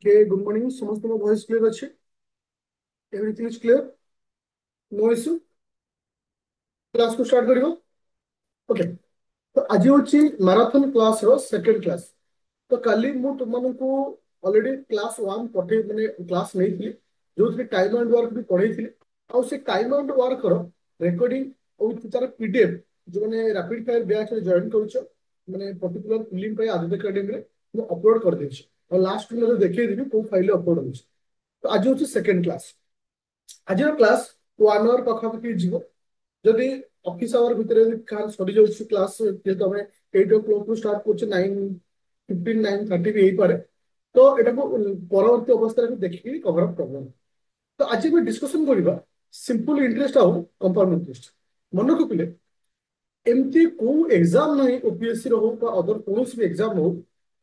Okay, good morning. समस्त ମୋ voice clear ଅଛି? Everything is clear? No issue? Class को स्टार्ट करियो? ओके. तो आज होची मैराथन क्लास रो सेकंड क्लास. तो काली मु तुमनको ऑलरेडी क्लास 1 पठे माने क्लास नहीं थी जो टाइम एंड वर्क भी पढ़ाई थी और से टाइम एंड वर्क रो रिकॉर्डिंग और तार पीडीएफ जो माने रैपिड फायर बैच रे जॉइन करूछ माने पर्टिकुलर फिल्म पे आदित्य एकेडमी रे मु अपलोड कर देछि और लास्ट में देखै देबी को फाइल अपलोड होछ. तो आज होची सेकंड क्लास. आज क्लास 1 आवर पाखापाखि जीव जदि ऑफिस आवर भितर काल सरी जाउछि क्लास जेहेतु हमें 8 o'clock ରୁ स्टार्ट करछे 9:15 9:30 भी पारे तो एटा को परवर्ती अवस्था रे देखि कवर अप करबो. तो आज भी डिस्कशन करिबा सिंपल इंटरेस्ट आउ कंपाउंड इंटरेस्ट मन रखिले एमती को एग्जाम नहीं ओपीएससी रो हो बा अदर कोनोसी भी एग्जाम हो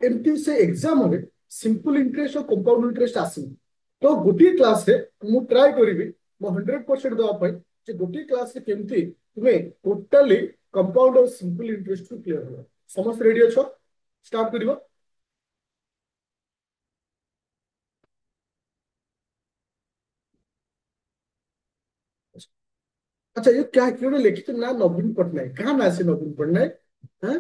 एमती से एग्जाम रे सिंपल इंटरेस्ट और कंपाउंड इंटरेस्ट आसी तो गोटे क्लास रे मु ट्राई करिवि मो 100% दवा पाई जे गोटे क्लास रे केमती तुमे टोटली कंपाउंड और सिंपल इंटरेस्ट को क्लियर हो. समस्त रेडी अछो? स्टार्ट करिवो. अच्छा ये क्या क्यों लिखित ना नवीन पटनायक कहाँ ना से नवीन पटनायक? हाँ.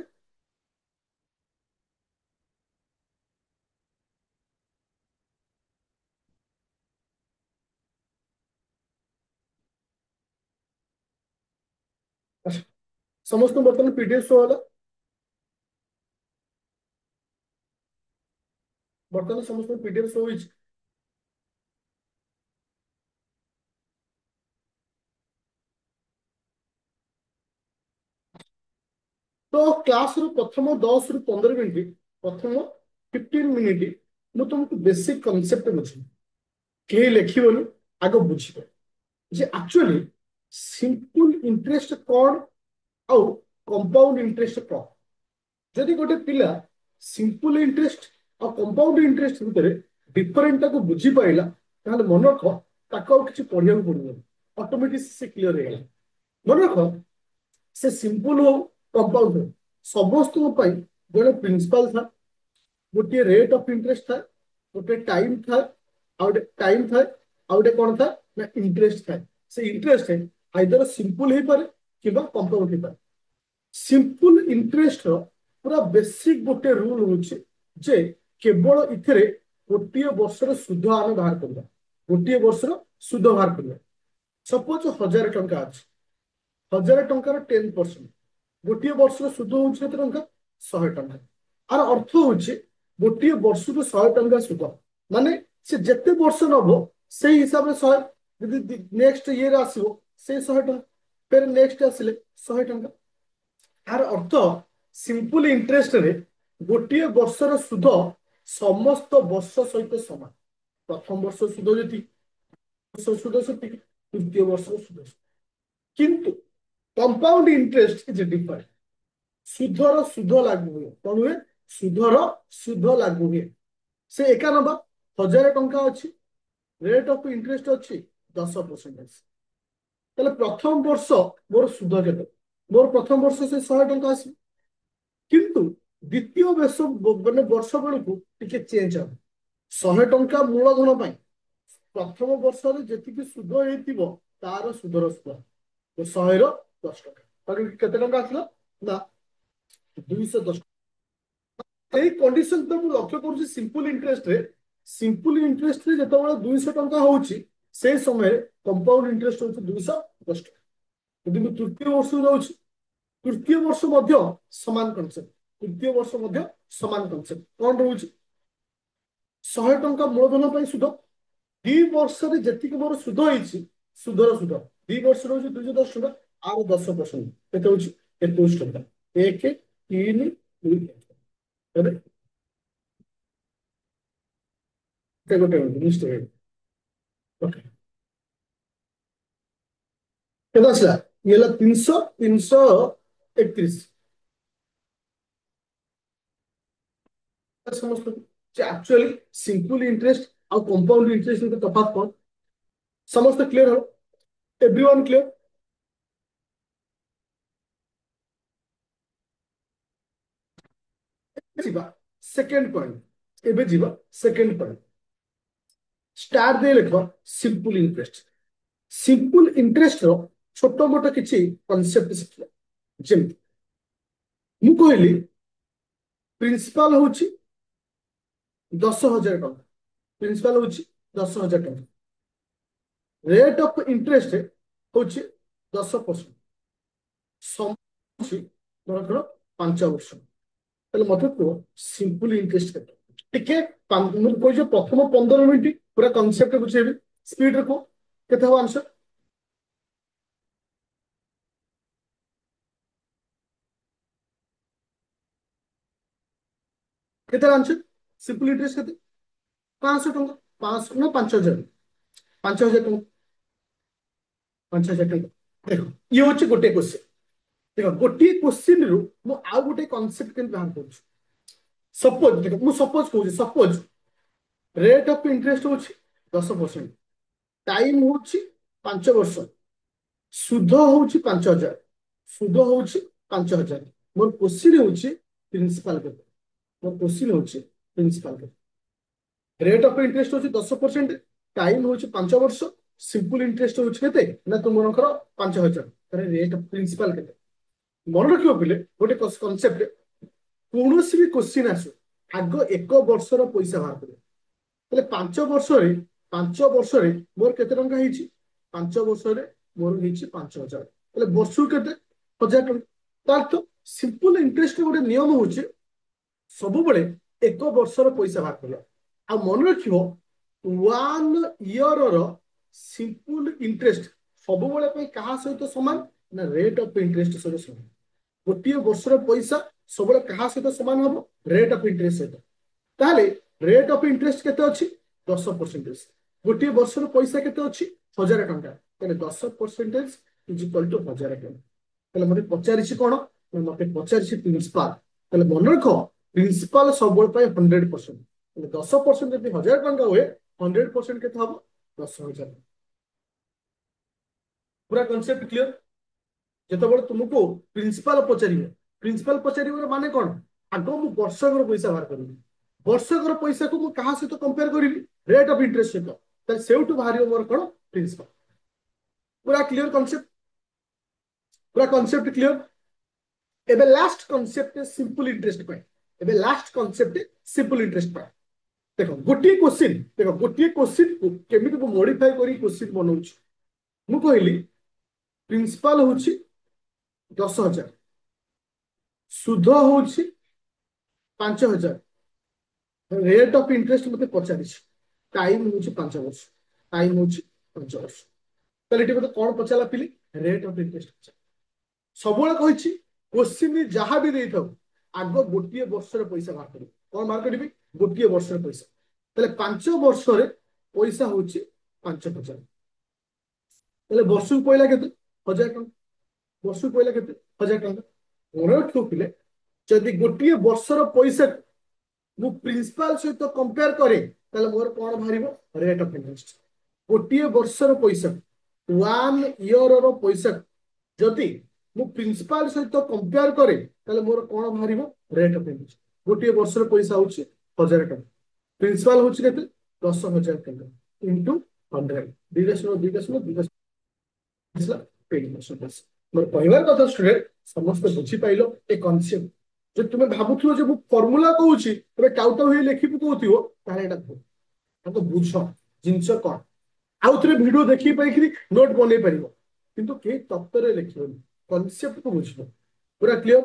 अच्छा, समस्त बर्तमान पीडीएफ शो होला. बर्तमान समस्त पीडीएफ शो होइछ. तो क्लास रो प्रथम 10 ରୁ 15 मिनिट प्रथम 15 मिनिट मु तुमको बेसिक कॉन्सेप्ट बुझी के लिखिबनु आग बुझिबो जे एक्चुअली सिंपल इंटरेस्ट कोन आउ कंपाउंड इंटरेस्ट कोन. जदि गोटे पिला सिंपल इंटरेस्ट और कंपाउंड इंटरेस्ट भितर डिफरेंट को बुझी पाइला ताहले मन रख ताको और किछि पढिया पड़िबो ऑटोमेटिक से क्लियर हो गला. मन रख से सिंपल हो कंपाउंड हो समस्त जड़े प्रिंसिपल था गोटे रेट ऑफ इंटरेस्ट था गोटे टाइम था आउटे टाइम था आउटे कौन था ना इंटरेस्ट था. से इंटरेस्ट है आइदर सिंपल हो पारे किबा कंपाउंड हो पारे. सिंपल इंटरेस्ट रो पूरा बेसिक गोटे रूल होचे जे केवल इथरे गोटे वर्षर सुध आमे बाहर करबा. गोटे वर्षर सुध बाहर करबा. सपोज 1000 टंका अछि 1000 टंकार 10% गोटे वर्षर सुध होउछ केते टंका 100 टंका. आर अर्थ होउछ गोटे वर्षको 100 टंका सुध माने से जेते वर्ष नबो से हिसाब रे 100 यदि नेक्स्ट ईयर आसीबो से 100 टंका फिर नेक्स्ट आसिले 100 टंका. आर अर्थ सिंपल इंटरेस्ट रे गोटे वर्षर सुध समस्त वर्ष सहित समान. प्रथम वर्ष सुध जति वर्ष सुध सेति द्वितीय वर्ष सुध किंतु कंपाउंड इंटरेस्ट इज डिफरेंट. सुधर सुध लागू हुए कौन हुए सुधर सुध लागू हुए. से एका नंबर 1000 टंका अच्छी रेट ऑफ इंटरेस्ट अच्छी 10%. ताहले प्रथम वर्ष मोर सुध केते मोर प्रथम वर्ष से 100 टंका आसी किंतु द्वितीय वर्ष माने वर्ष बेलू टिके चेंज हम 100 टंका मूलधन पाई प्रथम वर्ष रे जेतिकी सुध हेतिबो तार सुधर सुध तो 100 ର 10 ଟଙ୍କା ତାହେଲେ କେତେ ଟଙ୍କା ଆସିଲା ନା 210. এই কন্ডিশন তো ମୁଁ ଲକ୍ଷ୍ୟ କରୁଛି ସିମ୍ପଲ ଇଣ୍ଟରେଷ୍ଟ ରେ ଯେତେବେଳେ 200 ଟଙ୍କା ହଉଛି ସେଇ ସମୟରେ କମ୍ପାଉଣ୍ଡ ଇଣ୍ଟରେଷ୍ଟ ହଉଛି 210 ଟଙ୍କା. ଯଦି ମୁଁ ତୃତୀୟ ବର୍ଷକୁ ଯାଉଛି ତୃତୀୟ ବର୍ଷ ମଧ୍ୟ ସମାନ କନସେପ୍ଟ. ତୃତୀୟ ବର୍ଷ ମଧ୍ୟ ସମାନ କନସେପ୍ଟ କଣ ରହୁଛି 100 ଟଙ୍କା ମୂଳଧନ ପାଇଁ ସୁଧ 2 ବର୍ଷରେ ଯେତିକି ମୋର ସୁଧ ହେଇଛି ସୁଧର ସୁଧ 2 ବର୍ଷର ହଉଛି 210 ଟଙ୍କା ଆଉ 10% କେତେ ହଉଛି 21 ଟଙ୍କା. 1 3 2 ଏବେ ଗୋଟେ ମିନିଟ୍ ନିଶ୍ଚୟ ଓକେ କେତେ ଆସିଲା ଇଏ ହେଲା 331. ସମସ୍ତ एक्चुअली सिंपल इंटरेस्ट और कंपाउंड इंटरेस्ट में तफात कौन समस्त क्लियर हो एवरीवन क्लियर. ଯିବା ସେକେଣ୍ଡ ପଏଣ୍ଟ ଏବେ ଯିବା ସେକେଣ୍ଡ ପଏଣ୍ଟ स्टार दे लिख सिंपल इंटरेस्ट। सिंपल इंटरेस्ट रो छोट मोट किसी कनसेप्ट शिखिया जमी मु कहली प्रिंसिपल हूँ 10,000 टका प्रिंसिपल हूँ 10,000 टका रेट ऑफ इंटरेस्ट हूँ 10% समय धर 5 वर्ष मत कह सिंपल इंटरेस्ट टिके मुझे प्रथम 15 मिनिट पूरा कनसेप्ट बुझेबी स्पीड रे कह के आंसर के आंसर सिंपल इंटरेस्ट के 500 टका 500 ना 5,000 5,000 टका 5,000 टका देख ये हूँ गोटे क्वेश्चन देख गोटे क्वेश्चन रु मु आउ गोटे कनसेप्ट के बाहर कर सपोज देख मु सपोज कहूँ सपोज रेट ऑफ इंटरेस्ट हूँ 10% टाइम हूँ 5 वर्ष सुध हूँ 5,000 सुध हूँ 5,000 मोर क्वेश्चन हूँ प्रिंसिपल के मोर क्वेश्चन हूँ प्रिंसिपल के रेट ऑफ इंटरेस्ट हूँ 10% टाइम हूँ 5 वर्ष सिंपल इंटरेस्ट हूँ के ना तुम 5,000 रेट ऑफ प्रिंसिपल के मन रखियो पिले गोटे कनसेप्ट कौन भी क्वेश्चन आसु आग 1 वर्षर पैसा बाहर कर 5 वर्ष 5 वर्ष मोर केते टंका ହେଇଛି 5 वर्ष मोर ହେଇଛି 5,000 वर्ष केते 1,000 टंका तो सिंपल इंटरेस्ट गोटे नियम हूँ सब बड़े 1 वर्षर पैसा बाहर कर आ मन रखियो 1 इयर सिंपल इंटरेस्ट सब बड़े क्या सहित सामान ना रेट ऑफ इंटरेस्ट सहित सामान गोटे वर्षर पैसा सब क्या सहित सामान हम रेट ऑफ इंटरेस्ट सहित ताले रेट ऑफ इंटरेस्ट केते अछि 10% गोटे वर्षर पैसा केते अछि 1,000 टंका ताले 10% इज इक्वल टू 1,000 टंका ताले मते पचारिछि कोन मते पचारिछि प्रिंसिपल ताले मन रखो प्रिंसिपल सब पे 100% ताले 10% यदि 1,000 टंका हुए 100% केते हबो 10,000 पूरा कॉन्सेप्ट क्लियर जेतेबेले तुमको प्रिंसिपल पचारिबो माने कोन आगो मु वर्षकर पैसा बाहर करिबी वर्षकर पैसा को मु कहा सहित कंपेयर करिबी रेट ऑफ इंटरेस्ट सहित ताले सेउटु बाहरियो मोर कोन प्रिंसिपल पूरा क्लियर कॉन्सेप्ट पूरा कॉन्सेप्ट क्लियर एबे लास्ट कॉन्सेप्ट सिंपल इंटरेस्ट पाए एबे लास्ट कॉन्सेप्ट सिंपल इंटरेस्ट पाए देखो गोटे क्वेश्चन को केमिति को मॉडिफाई करी क्वेश्चन बनौछ मु कहली प्रिंसिपल होछि 10,000 सुध होछि 5,000 रेट ऑफ इंटरेस्ट मते पचारिछ टाइम होछि 5 वर्ष टाइम होछि 5 वर्ष ताले एटी मते कोन पचाला पिली रेट ऑफ इंटरेस्ट सबले कहिछि क्वेश्चन जहां भी देथौ आगो गोटे वर्षर पैसा बाहर करी कोन बाहर करबी गोटे वर्षर पैसा ताले 5 वर्ष रे पैसा होछि 5,000 ताले वर्ष पयला केते 1,000 टंका वर्ष पयला केते 1,000 टंका मोर ठोकिले जदि गोटे वर्षर पैसा मु प्रिंसिपल सहित कंपेयर करे ताले मोर कोन बाहरिबो रेट ऑफ इंटरेस्ट गोटे वर्षर पैसा 1 इयर रो पैसा जदि मु प्रिंसिपल सहित कंपेयर करे ताले मोर कोन बाहरिबो रेट ऑफ इंटरेस्ट गोटे वर्षर पैसा होछि 1,000 टंका प्रिंसिपल होछि केते 10,000 टंका इनटू 100 दिगस पेड बस मोर कहबार कथा स्टूडेंट समस्त बुझी पाइलो ए कॉन्सेप्ट जो तुम्हें भाबुथलो जे फॉर्मूला कहूची तबे टाउट होई लेखिबु कहूथिबो ताले एटा तो बुझ जिंस कोन आउ थरे वीडियो देखि पाइकरी नोट बनै परिबो किंतु के तत्वरे लेखिबो कॉन्सेप्ट को बुझिबो पूरा क्लियर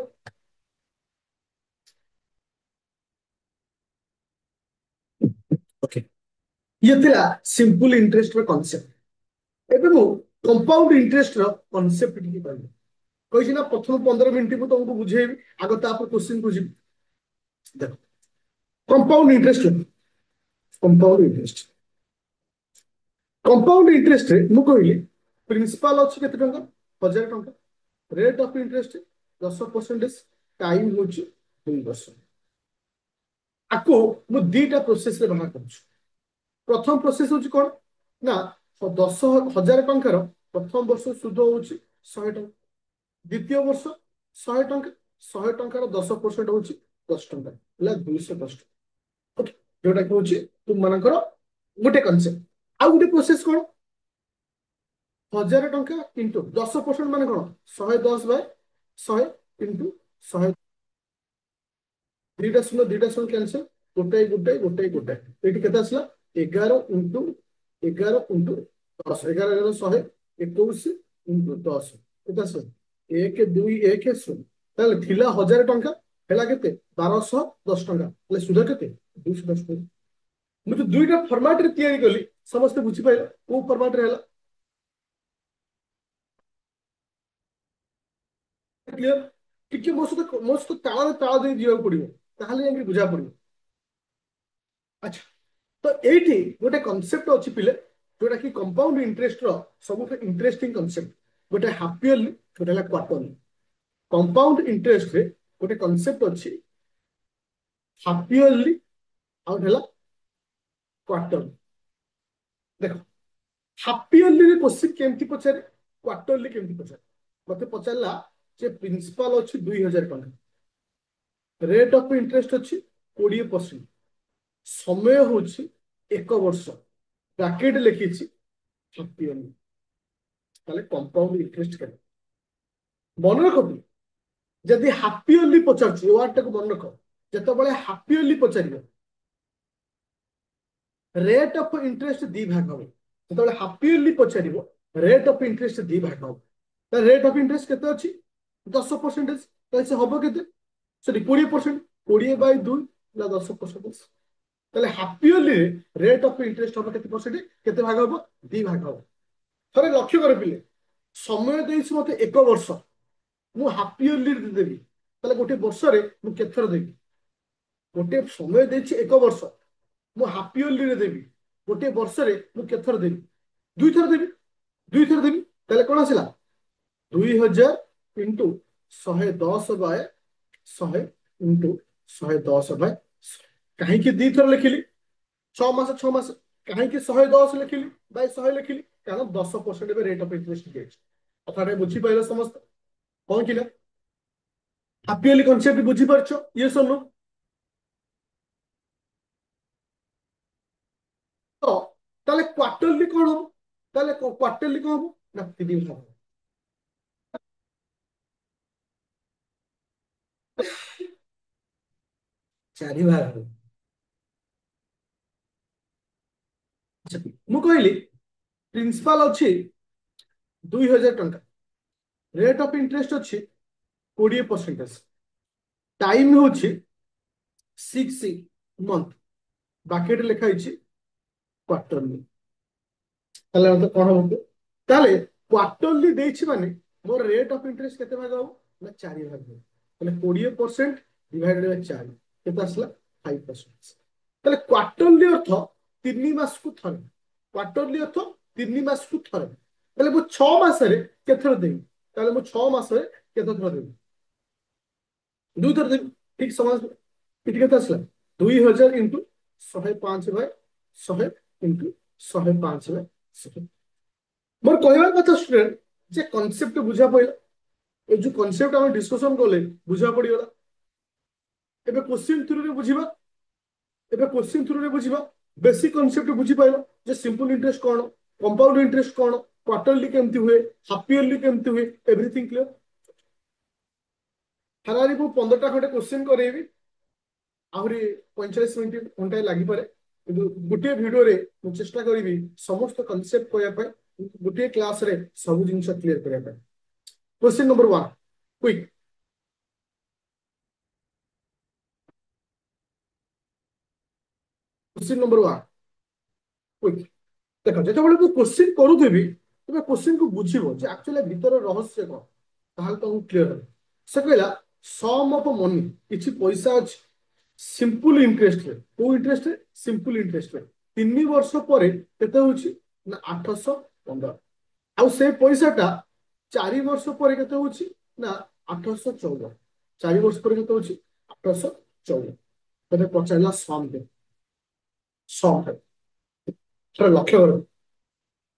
ओके ये थिला सिंपल इंटरेस्ट रो कॉन्सेप्ट एबे मु कंपाउंड इंटरेस्ट रो कॉन्सेप्ट की कहबो कहिछि ना प्रथम 15 मिनिट मु तुमको बुझेबी आगो तापर क्वेश्चन बुझिबी देखो कंपाउंड इंटरेस्ट कंपाउंड इंटरेस्ट रे मु कहली प्रिंसिपल अछि केते टंका 1,000 टंका रेट ऑफ इंटरेस्ट 10% टाइम होछि 2 वर्ष आको मु दीटा प्रोसेस रे बाहर करछु प्रथम प्रोसेस होछि कोन ना 10,000 टंकार प्रथम वर्ष सुध होछि 100 टंका द्वितीय वर्ष 100 टंका 100 टंकार 10% होछि 10 टंका ହେଲା 210 टंका ओके जोटा कि होछि तुम मानकर गोटे कॉन्सेप्ट ଆଉ ଗୋଟେ ପ୍ରୋସେସ କଣ, 1000 ଟଙ୍କା ଇଣ୍ଟୁ 10% ମାନେ କଣ, 110/100 ଇଣ୍ଟୁ 100, ଦିଟା ଶୂନ କ୍ୟାନସଲ, ଗୋଟାଏ ଗୋଟାଏ ଗୋଟାଏ ଗୋଟାଏ, ଏଇଠି କେତେ ଆସିଲା, 11 ଇଣ୍ଟୁ 10, 11 11 100, 21 ଇଣ୍ଟୁ 10, କେତେ ଆସିଲା, 1 2 1 0, ତାହେଲେ ଥିଲା 1000 ଟଙ୍କା, ହେଲା କେତେ, 1210 ଟଙ୍କା, ହେଲେ ସୁଧ କେତେ, 210 ଟଙ୍କା। ମୁଁ ତ ଦୁଇଟା ଫର୍ମାଟ ରେ ତିଆରି କଲି, ସମସ୍ତେ ବୁଝିପାରିଲେ କୋଉ ଫର୍ମାଟ ରେ ହେଲା, କ୍ଲିୟର। ଟିକେ ମୋ ସହିତ ତାଳରେ ତାଳ ଦେଇ ଯିବାକୁ ପଡିବ, ତାହେଲେ ଯାଇକି ବୁଝା ପଡିବ। ଆଚ୍ଛା, ତ ଏଇଠି ଗୋଟେ କନସେପ୍ଟ ଅଛି ପିଲେ, ଯୋଉଟା କି କମ୍ପାଉଣ୍ଡ ଇଣ୍ଟରେଷ୍ଟ ର ସବୁଠୁ ଇଣ୍ଟରେଷ୍ଟିଂ କନସେପ୍ଟ, ଗୋଟେ ହାଫ୍ ଇୟରଲି, ଗୋଟେ ହେଲା କ୍ୱାର୍ଟରଲି। କମ୍ପାଉଣ୍ଡ ଇଣ୍ଟରେଷ୍ଟ ରେ ଗୋଟେ କନସେପ୍ଟ ଅଛି ହାଫ୍ ଇୟରଲି, ଆଉ ଗୋଟେ ହେଲା କ୍ୱାର୍ଟରଲି। ଦେଖ, ହାଫ୍ ଇୟରଲି ରେ କ୍ୱେଶ୍ଚିନ୍ କେମିତି ପଚାରେ, କ୍ୱାର୍ଟରଲି କେମିତି ପଚାରେ। ମତେ ପଚାରିଲା ଯେ ପ୍ରିନ୍ସିପାଲ ଅଛି 2000 ଟଙ୍କା, ରେଟ୍ ଅଫ୍ ଇଣ୍ଟରେଷ୍ଟ ଅଛି 20%, ସମୟ ହଉଛି 1 ବର୍ଷ, ବ୍ରାକେଟ ଲେଖିଛି ହାଫ୍ ଇୟରଲି, ତାହେଲେ କମ୍ପାଉଣ୍ଡ ଇଣ୍ଟରେଷ୍ଟ କେତେ। ମନେ ରଖନ୍ତୁ, ଯଦି ହାଫ୍ ଇୟରଲି ପଚାରୁଛି, ଏ ୱାର୍ଡ ଟାକୁ ମନେ ରଖ, ଯେତେବେଳେ ହାଫ୍ ଇୟରଲି ପଚାରିବ, ରେଟ୍ ଅଫ୍ ଇଣ୍ଟରେଷ୍ଟ ଦି ଭାଗ ହବ। ଯେତେବେଳେ ହାଫ୍ ଇୟରଲି ପଚାରିବ, ରେଟ୍ ଅଫ୍ ଇଣ୍ଟରେଷ୍ଟ ଦି ଭାଗ ହବ। ତାହେଲେ ରେଟ୍ ଅଫ୍ ଇଣ୍ଟରେଷ୍ଟ କେତେ ଅଛି, 10%, ତାହେଲେ ସେ ହବ କେତେ, ସରି 20%, 20/2 ନା 10%। ତାହେଲେ half yearly rate of interest ହବ କେତେ ପରସେଣ୍ଟ, କେତେ ଭାଗ ହବ, ଦି ଭାଗ ହବ। ଥରେ ଲକ୍ଷ୍ୟ କରି ପିଲେ, ସମୟ ଦେଇଛି ମତେ 1 ବର୍ଷ, ମୁଁ ହାଫ୍ ଇୟରଲି ଦେବି, ତାହେଲେ ଗୋଟେ ବର୍ଷରେ ମୁଁ କେତେଥର ଦେବି, ଗୋଟେ ସମୟ ଦେଇଛି 1 ବର୍ଷ, ମୁଁ ହାଫ୍ ଇୟରଲି ଦେବି, ଗୋଟେ ବର୍ଷରେ ମୁଁ କେତେଥର ଦେବି, ଦୁଇଥର ଦେବି, ଦୁଇଥର ଦେବି, ତାହେଲେ କଣ ଆସିଲା, 2000 ଇଣ୍ଟୁ 110/100 ଇଣ୍ଟୁ 110/100। କାହିଁକି ଦିଥର ଲେଖିଲି, 6 ମାସ 6 ମାସ, କାହିଁକି 110 ଲେଖିଲି ବାଇ 100 ଲେଖିଲି, କାରଣ 10% ଏବେ ରେଟ୍ ଅଫ୍ ଇଣ୍ଟରେଷ୍ଟ ଦିଆଯାଇଛି। କଥାଟା ବୁଝିପାରିଲ ସମସ୍ତେ, କଣ କି ନା, ହାଫ୍ ଇୟରଲି କନସେପ୍ଟ ବୁଝିପାରୁଛ, ଇଏ ଶୁଣୁ। ତ ତାହେଲେ କ୍ୱାର୍ଟରଲି କଣ ହବ, ତାହେଲେ କ୍ୱାର୍ଟରଲି କଣ ହବ ନା 3 ଭାଗ, 4 ଭାଗ ହବ। ଆଚ୍ଛା, ମୁଁ କହିଲି ପ୍ରିନ୍ସିପାଲ ଅଛି 2000 ଟଙ୍କା, ରେଟ୍ ଅଫ୍ ଇଣ୍ଟରେଷ୍ଟ ଅଛି 20%, ଟାଇମ ହଉଛି 6 ମନ୍ଥ, ବାକେଟ ଲେଖା ହେଇଛି କ୍ୱାର୍ଟରଲି। ତାହେଲେ ମତେ କଣ ହବ, ତାହେଲେ କ୍ୱାର୍ଟରଲି ଦେଇଛି ମାନେ ମୋର ରେଟ୍ ଅଫ୍ ଇଣ୍ଟରେଷ୍ଟ କେତେ ଭାଗ ହବ ନା 4 ଭାଗ ହବ। ତାହେଲେ 20% ଡିଭାଇଡେଡ୍ ବାଇ 4, କେତେ ଆସିଲା, 5%। ତାହେଲେ କ୍ୱାର୍ଟରଲି ଅର୍ଥ 3 ମାସକୁ ଥରେ, କ୍ୱାର୍ଟରଲି ଅର୍ଥ 3 ମାସକୁ ଥରେ। ତାହେଲେ ମୁଁ 6 ମାସରେ କେତେଥର ଦେବି, ତାହେଲେ ମୁଁ 6 ମାସରେ କେତେ ଥର ଦେବି, ଦୁଇଥର ଦେବି। ଠିକ ସମାଜ, ଏଠି କେତେ ଆସିଲା, 2000 ଇଣ୍ଟୁ 105/100 ଇଣ୍ଟୁ 105/100। ମୋର କହିବା କଥା ଷ୍ଟୁଡେଣ୍ଟ, ଯେ କନସେପ୍ଟ ବୁଝା ପଡିଲା, ଏ ଯୋଉ କନସେପ୍ଟ ଆମେ ଡିସ୍କସନ କଲେ ବୁଝା ପଡିଗଲା। ଏବେ କ୍ୱେଶ୍ଚିନ୍ ଥ୍ରୁରେ ବୁଝିବା, ଏବେ କ୍ୱେଶ୍ଚିନ୍ ଥ୍ରୁରେ ବୁଝିବା, ବେସିକ କନସେପ୍ଟ ବୁଝିପାରିଲ ଯେ ସିମ୍ପଲ ଇଣ୍ଟରେଷ୍ଟ କଣ, କମ୍ପାଉଣ୍ଡ ଇଣ୍ଟରେଷ୍ଟ କଣ, କ୍ୱାର୍ଟରଲି କେମିତି ହୁଏ, ହାଫ୍ ଇୟରଲି କେମିତି ହୁଏ, ଏଭ୍ରିଥିଙ୍ଗ କ୍ଲିୟର। ହାରାହାରି ମୁଁ 15ଟା ଖଣ୍ଡେ କ୍ୱେଶ୍ଚିନ୍ କରେଇବି, ଆହୁରି 45 ମିନିଟ୍ ଘଣ୍ଟାଏ ଲାଗିପାରେ, କିନ୍ତୁ ଗୋଟିଏ ଭିଡିଓରେ ମୁଁ ଚେଷ୍ଟା କରିବି ସମସ୍ତ କନସେପ୍ଟ କହିବା ପାଇଁ, ଗୋଟିଏ କ୍ଲାସରେ ସବୁ ଜିନିଷ କ୍ଲିୟର କରିବା ପାଇଁ। Question number 1, quick. Question number 1, quick. ଦେଖ, ଯେତେବେଳେ ମୁଁ କ୍ୱେଶ୍ଚିନ୍ କରୁଥିବି, ତୁମେ କ୍ୱେଶ୍ଚିନ୍ କୁ ବୁଝିବ ଯେ ଆକ୍ଚୁଆଲି ଭିତର ରହସ୍ୟ କଣ, ତାହେଲେ ତମକୁ କ୍ଲିୟର ହେବ। ସେ କହିଲା ସମ୍ ଅଫ୍ ମନି, କିଛି ପଇସା ଅଛି ସିମ୍ପଲ ଇଣ୍ଟରେଷ୍ଟରେ, କୋଉ ଇଣ୍ଟରେଷ୍ଟରେ, ସିମ୍ପଲ ଇଣ୍ଟରେଷ୍ଟରେ, 3 ବର୍ଷ ପରେ କେତେ ହଉଛି ନା 815, ଆଉ ସେ ପଇସାଟା 4 ବର୍ଷ ପରେ କେତେ ହଉଛି ନା 814, 4 ବର୍ଷ ପରେ କେତେ ହଉଛି 814। ତତେ ପଚାରିଲା ସମ୍ ଦେ, ସମ୍ ଦେ, ସେଟା ଲକ୍ଷ୍ୟ କର,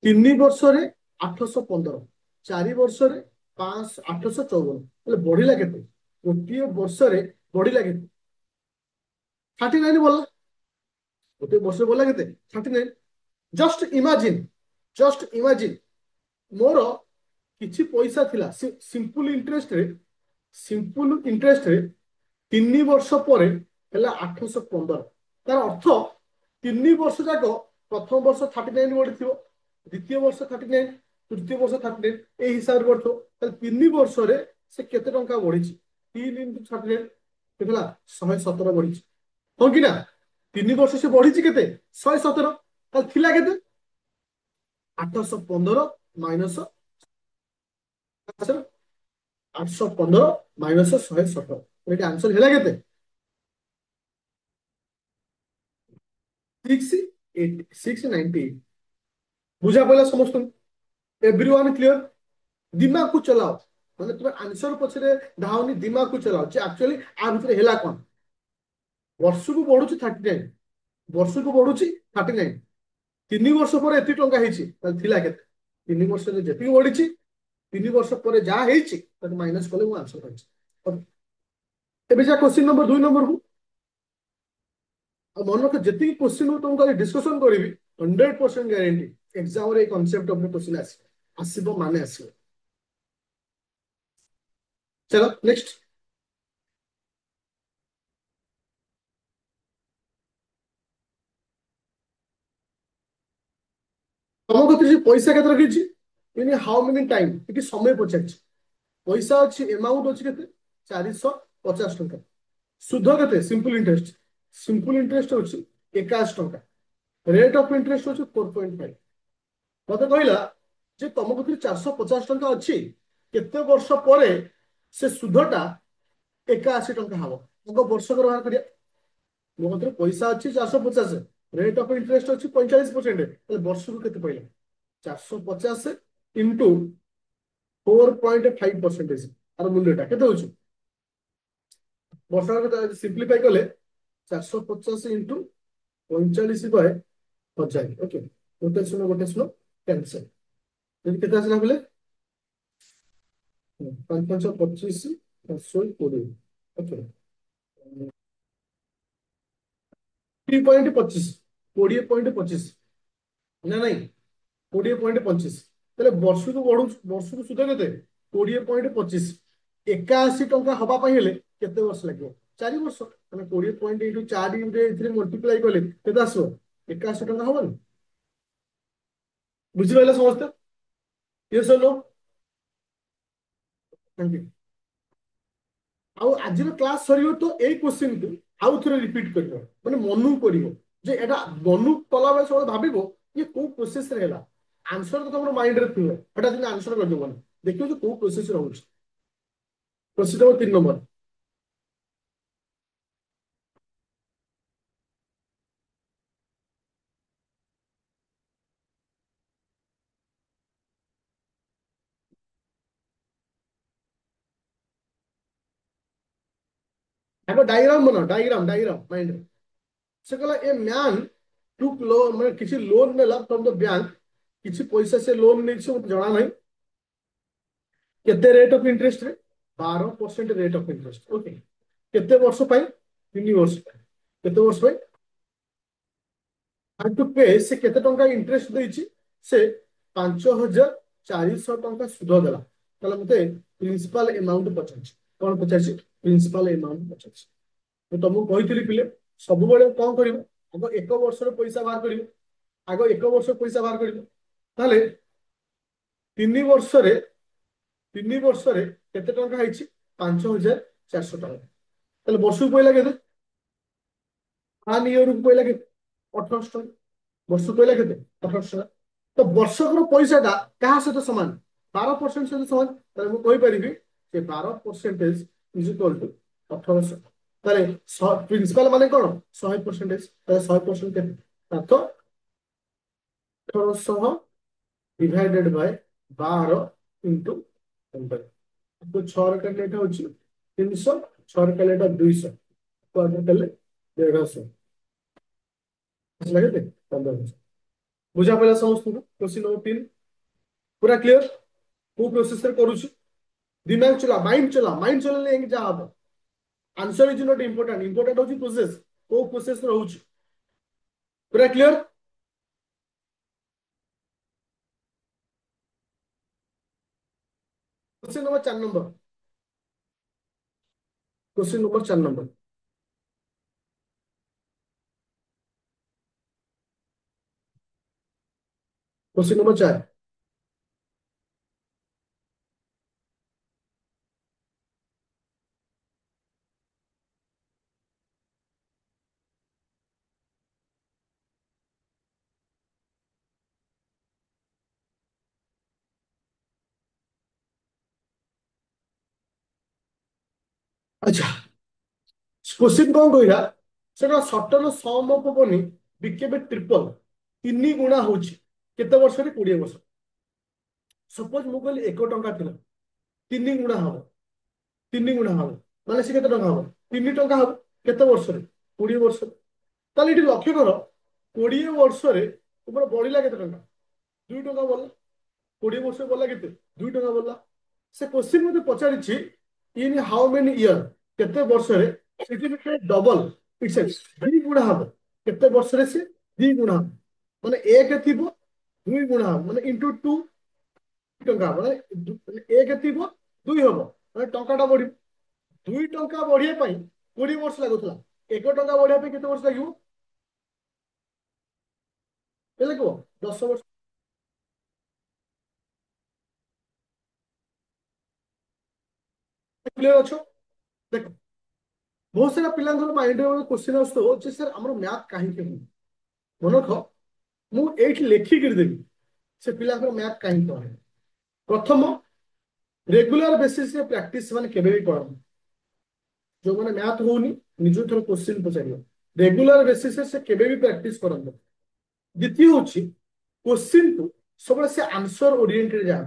3 ବର୍ଷରେ 815, 4 ବର୍ଷରେ 854, ହେଲେ ବଢିଲା କେତେ, ଗୋଟିଏ ବର୍ଷରେ ବଢିଲା କେତେ, 39 ବଢିଲା, ଗୋଟିଏ ବର୍ଷରେ ବଢିଲା କେତେ, 39। जस्ट इमेजिन मोर किछि पैसा थिला सिंपल इंटरेस्ट रे 3 वर्ष पर है 815 तार अर्थ 3 वर्ष जाक प्रथम वर्ष 39 बढ़ी द्वितीय वर्ष 39 तृतीय वर्ष 39 ए हिसाब से बढ़ो 3 वर्ष से केते टंका बढ़ी 3 × 39 केतला 117 बढ़ी हाँ कि ना 3 वर्ष से बढ़ी केते 117 थिला केते 815 माइनस 815 माइनस 117 आंसर है केते 698 बुझा पड़ा समस्त एवरीवन क्लियर दिमाग को चलाओ मतलब तुम आंसर पछरे धावनी दिमाग को चलाओ जे एक्चुअली आ भितर हेला कोन वर्ष को बढ़ुची 39 वर्ष को बढ़ुची 39 3 वर्ष पर एति टंका ହେଇची ताल थिला केते 3 वर्ष रे जेति बढ़िची 3 वर्ष पर जा ହେଇची ताके माइनस कले मु आंसर करछि एबे जा क्वेश्चन नंबर 2 को मन रख जेति क्वेश्चन को तुमको डिस्कशन करिवि 100% गारंटी एग्जाम रे कांसेप्ट ऑफ क्वेश्चन आसीबो माने आसीबो चलो नेक्स्ट तुम कथि पैसा केते रखिछि इन हाउ मेनी टाइम इति समय पचाछि पैसा अछि अमाउंट अछि केते 450 टंका सुध केते सिंपल इंटरेस्ट अछि 81 टंका रेट ऑफ इंटरेस्ट अछि 4.5 मते कहला जे तुम कथि 450 टंका अछि केते वर्ष परे से सुधटा 81 टंका हबो आगो वर्ष कर बाहर करिया मो कथि पैसा अछि 450 रेट ऑफ इंटरेस्ट अछि 45% वर्ष को केते पइला 450 इंटू 4.5% आर मूल्यटा केते होउछ वर्ष सिंप्लीफाई कले 450 इंटू 45/1000 ओके गोटे सुनो कैंसल केते आसला बोले 5×5 = 25 5/20 ओके 20.25 20.25 ना नहीं 20.25 তাহলে বর্ষକୁ ବର୍ଷକୁ ସୁଧ କେତେ 20.25 81 ଟଙ୍କା ହବା ପାଇଁ ହେଲେ କେତେ ବର୍ଷ ଲାଗିବ 4 ବର୍ଷ ମାନେ 20.4 ରେ ଏଥିରେ ମଲ୍ଟିପ୍ଲାଇ କଲେ କେତେ ଆସିବ 81 ଟଙ୍କା ହବନି ବୁଝିପାରିଲେ ସମସ୍ତେ yes or no thank you ଆଉ ଆଜିର କ୍ଲାସ ସରିବ ତ ଏଇ କ୍ୱେଶ୍ଚିନ୍ କୁ ଆଉ ଥରେ ରିପିଟ୍ କରିବ ମାନେ ମନକୁ କରିବ ଯେ ଏଟା ମନକୁ କଲା ବେଳେ ସବୁବେଳେ ଭାବିବ ଯେ କୋଉ ପ୍ରୋସେସ ରେ ହେଲା आंसर तो तुम माइंड रे थियो हटा दिन आंसर कर देबो देखियो जो को प्रोसेस रहउछ प्रोसेस नंबर 3 आगो डायग्राम बना डायग्राम माइंड रे से कहला ए मैन टुक लोन माने किसी लोन नेला फ्रॉम द बैंक किसी पैसा से लोन नै छै मते जणा नै केते रेट ऑफ इंटरेस्ट रे 12% रेट ऑफ इंटरेस्ट ओके केते वर्ष पाई 3 वर्ष केते वर्ष पाई टू पे से केते टंका इंटरेस्ट देछि से 5400 टंका सुध देला तले मते प्रिंसिपल अमाउंट पचाछ कोन पचाछ प्रिंसिपल अमाउंट पचाछ तो तुमको कहितली पिले सब बेले कोन करिवो आगो 1 वर्ष रो पैसा बाहर करिवो आगो 1 वर्ष पैसा बाहर करिवो ताले 3 वर्ष रे 3 वर्ष रे केते टंका आइछि 5400 टंका ताले वर्ष को पइला केते 1 ईयर को पइला केते 1800 टंका वर्ष पहला केते 1800 तो वर्षकर पैसाटा क्या सहित समान 12% सहित समान ताले मु कहि परिबी जे 12% इज इक्वल टू 1800 ताले प्रिंसिपल माने कोन 100% ताले 100% केते तो 1800 डिवाइडेड बाय 12 इनटू 100 तो 6 रे कले एटा होची 300 6 रे कले एटा 200 तो आगे कले 150 लगे 1500 बुझा पड़ा समस्त को क्वेश्चन नंबर 3 पूरा क्लियर को प्रोसेसर करूछु दिमाग चला माइंड चलेले एंग जा हबो आंसर इज नॉट इंपोर्टेंट होची प्रोसेस को प्रोसेस रहउछु पूरा clear question number 4 number. Question number 4 number. Question number 4। अच्छा, क्वेश्चन कौन कहला सेटा सटल सम अफ बनी बिकेबे ट्रिपल 3 गुणा होची केते वर्ष रे 20 वर्ष। सपोज मु कहली 1 टंका थिला 3 गुणा हबो 3 गुणा हबो माने से केते टंका हबो 3 टंका हबो केते वर्ष रे 20 वर्ष। ताले इठी लक्ष्य कर 20 वर्ष रे तुमर बढ़िला केते टंका 2 टंका बोला 20 वर्ष बोला केते 2 टंका बोला। से क्वेश्चन मते पचारिछि इन हाउ मेनी इयर केते वर्ष रे सेठी डबल इट्स 2 गुणा हबो केते वर्ष रे से 2 गुणा हबो माने एक थिबो 2 गुणा हबो माने इनटू 2 टंका माने एक थिबो 2 हबो माने टंकाटा बढी 2 टंका बढ़िया पाई 20 वर्ष लागुଥିଲା 1 टंका बढ़िया पे केते वर्ष लागिवो के लागो 10 वर्ष। क्लियर अछो देखो बहुत सारा पिलांगर माइंड रे क्वेश्चन आसतो जे सर हमर मैथ काहे के मन रख मु एठी लेखि कर देबी से पिलांगर मैथ काहे पढे। प्रथम रेगुलर बेसिस रे प्रैक्टिस माने केबे भी करम जो माने मैथ होउनी निजो थर क्वेश्चन पचारियो रेगुलर बेसिस से केबे भी प्रैक्टिस करम। द्वितीय होची क्वेश्चन को सब से आंसर ओरिएंटेड जा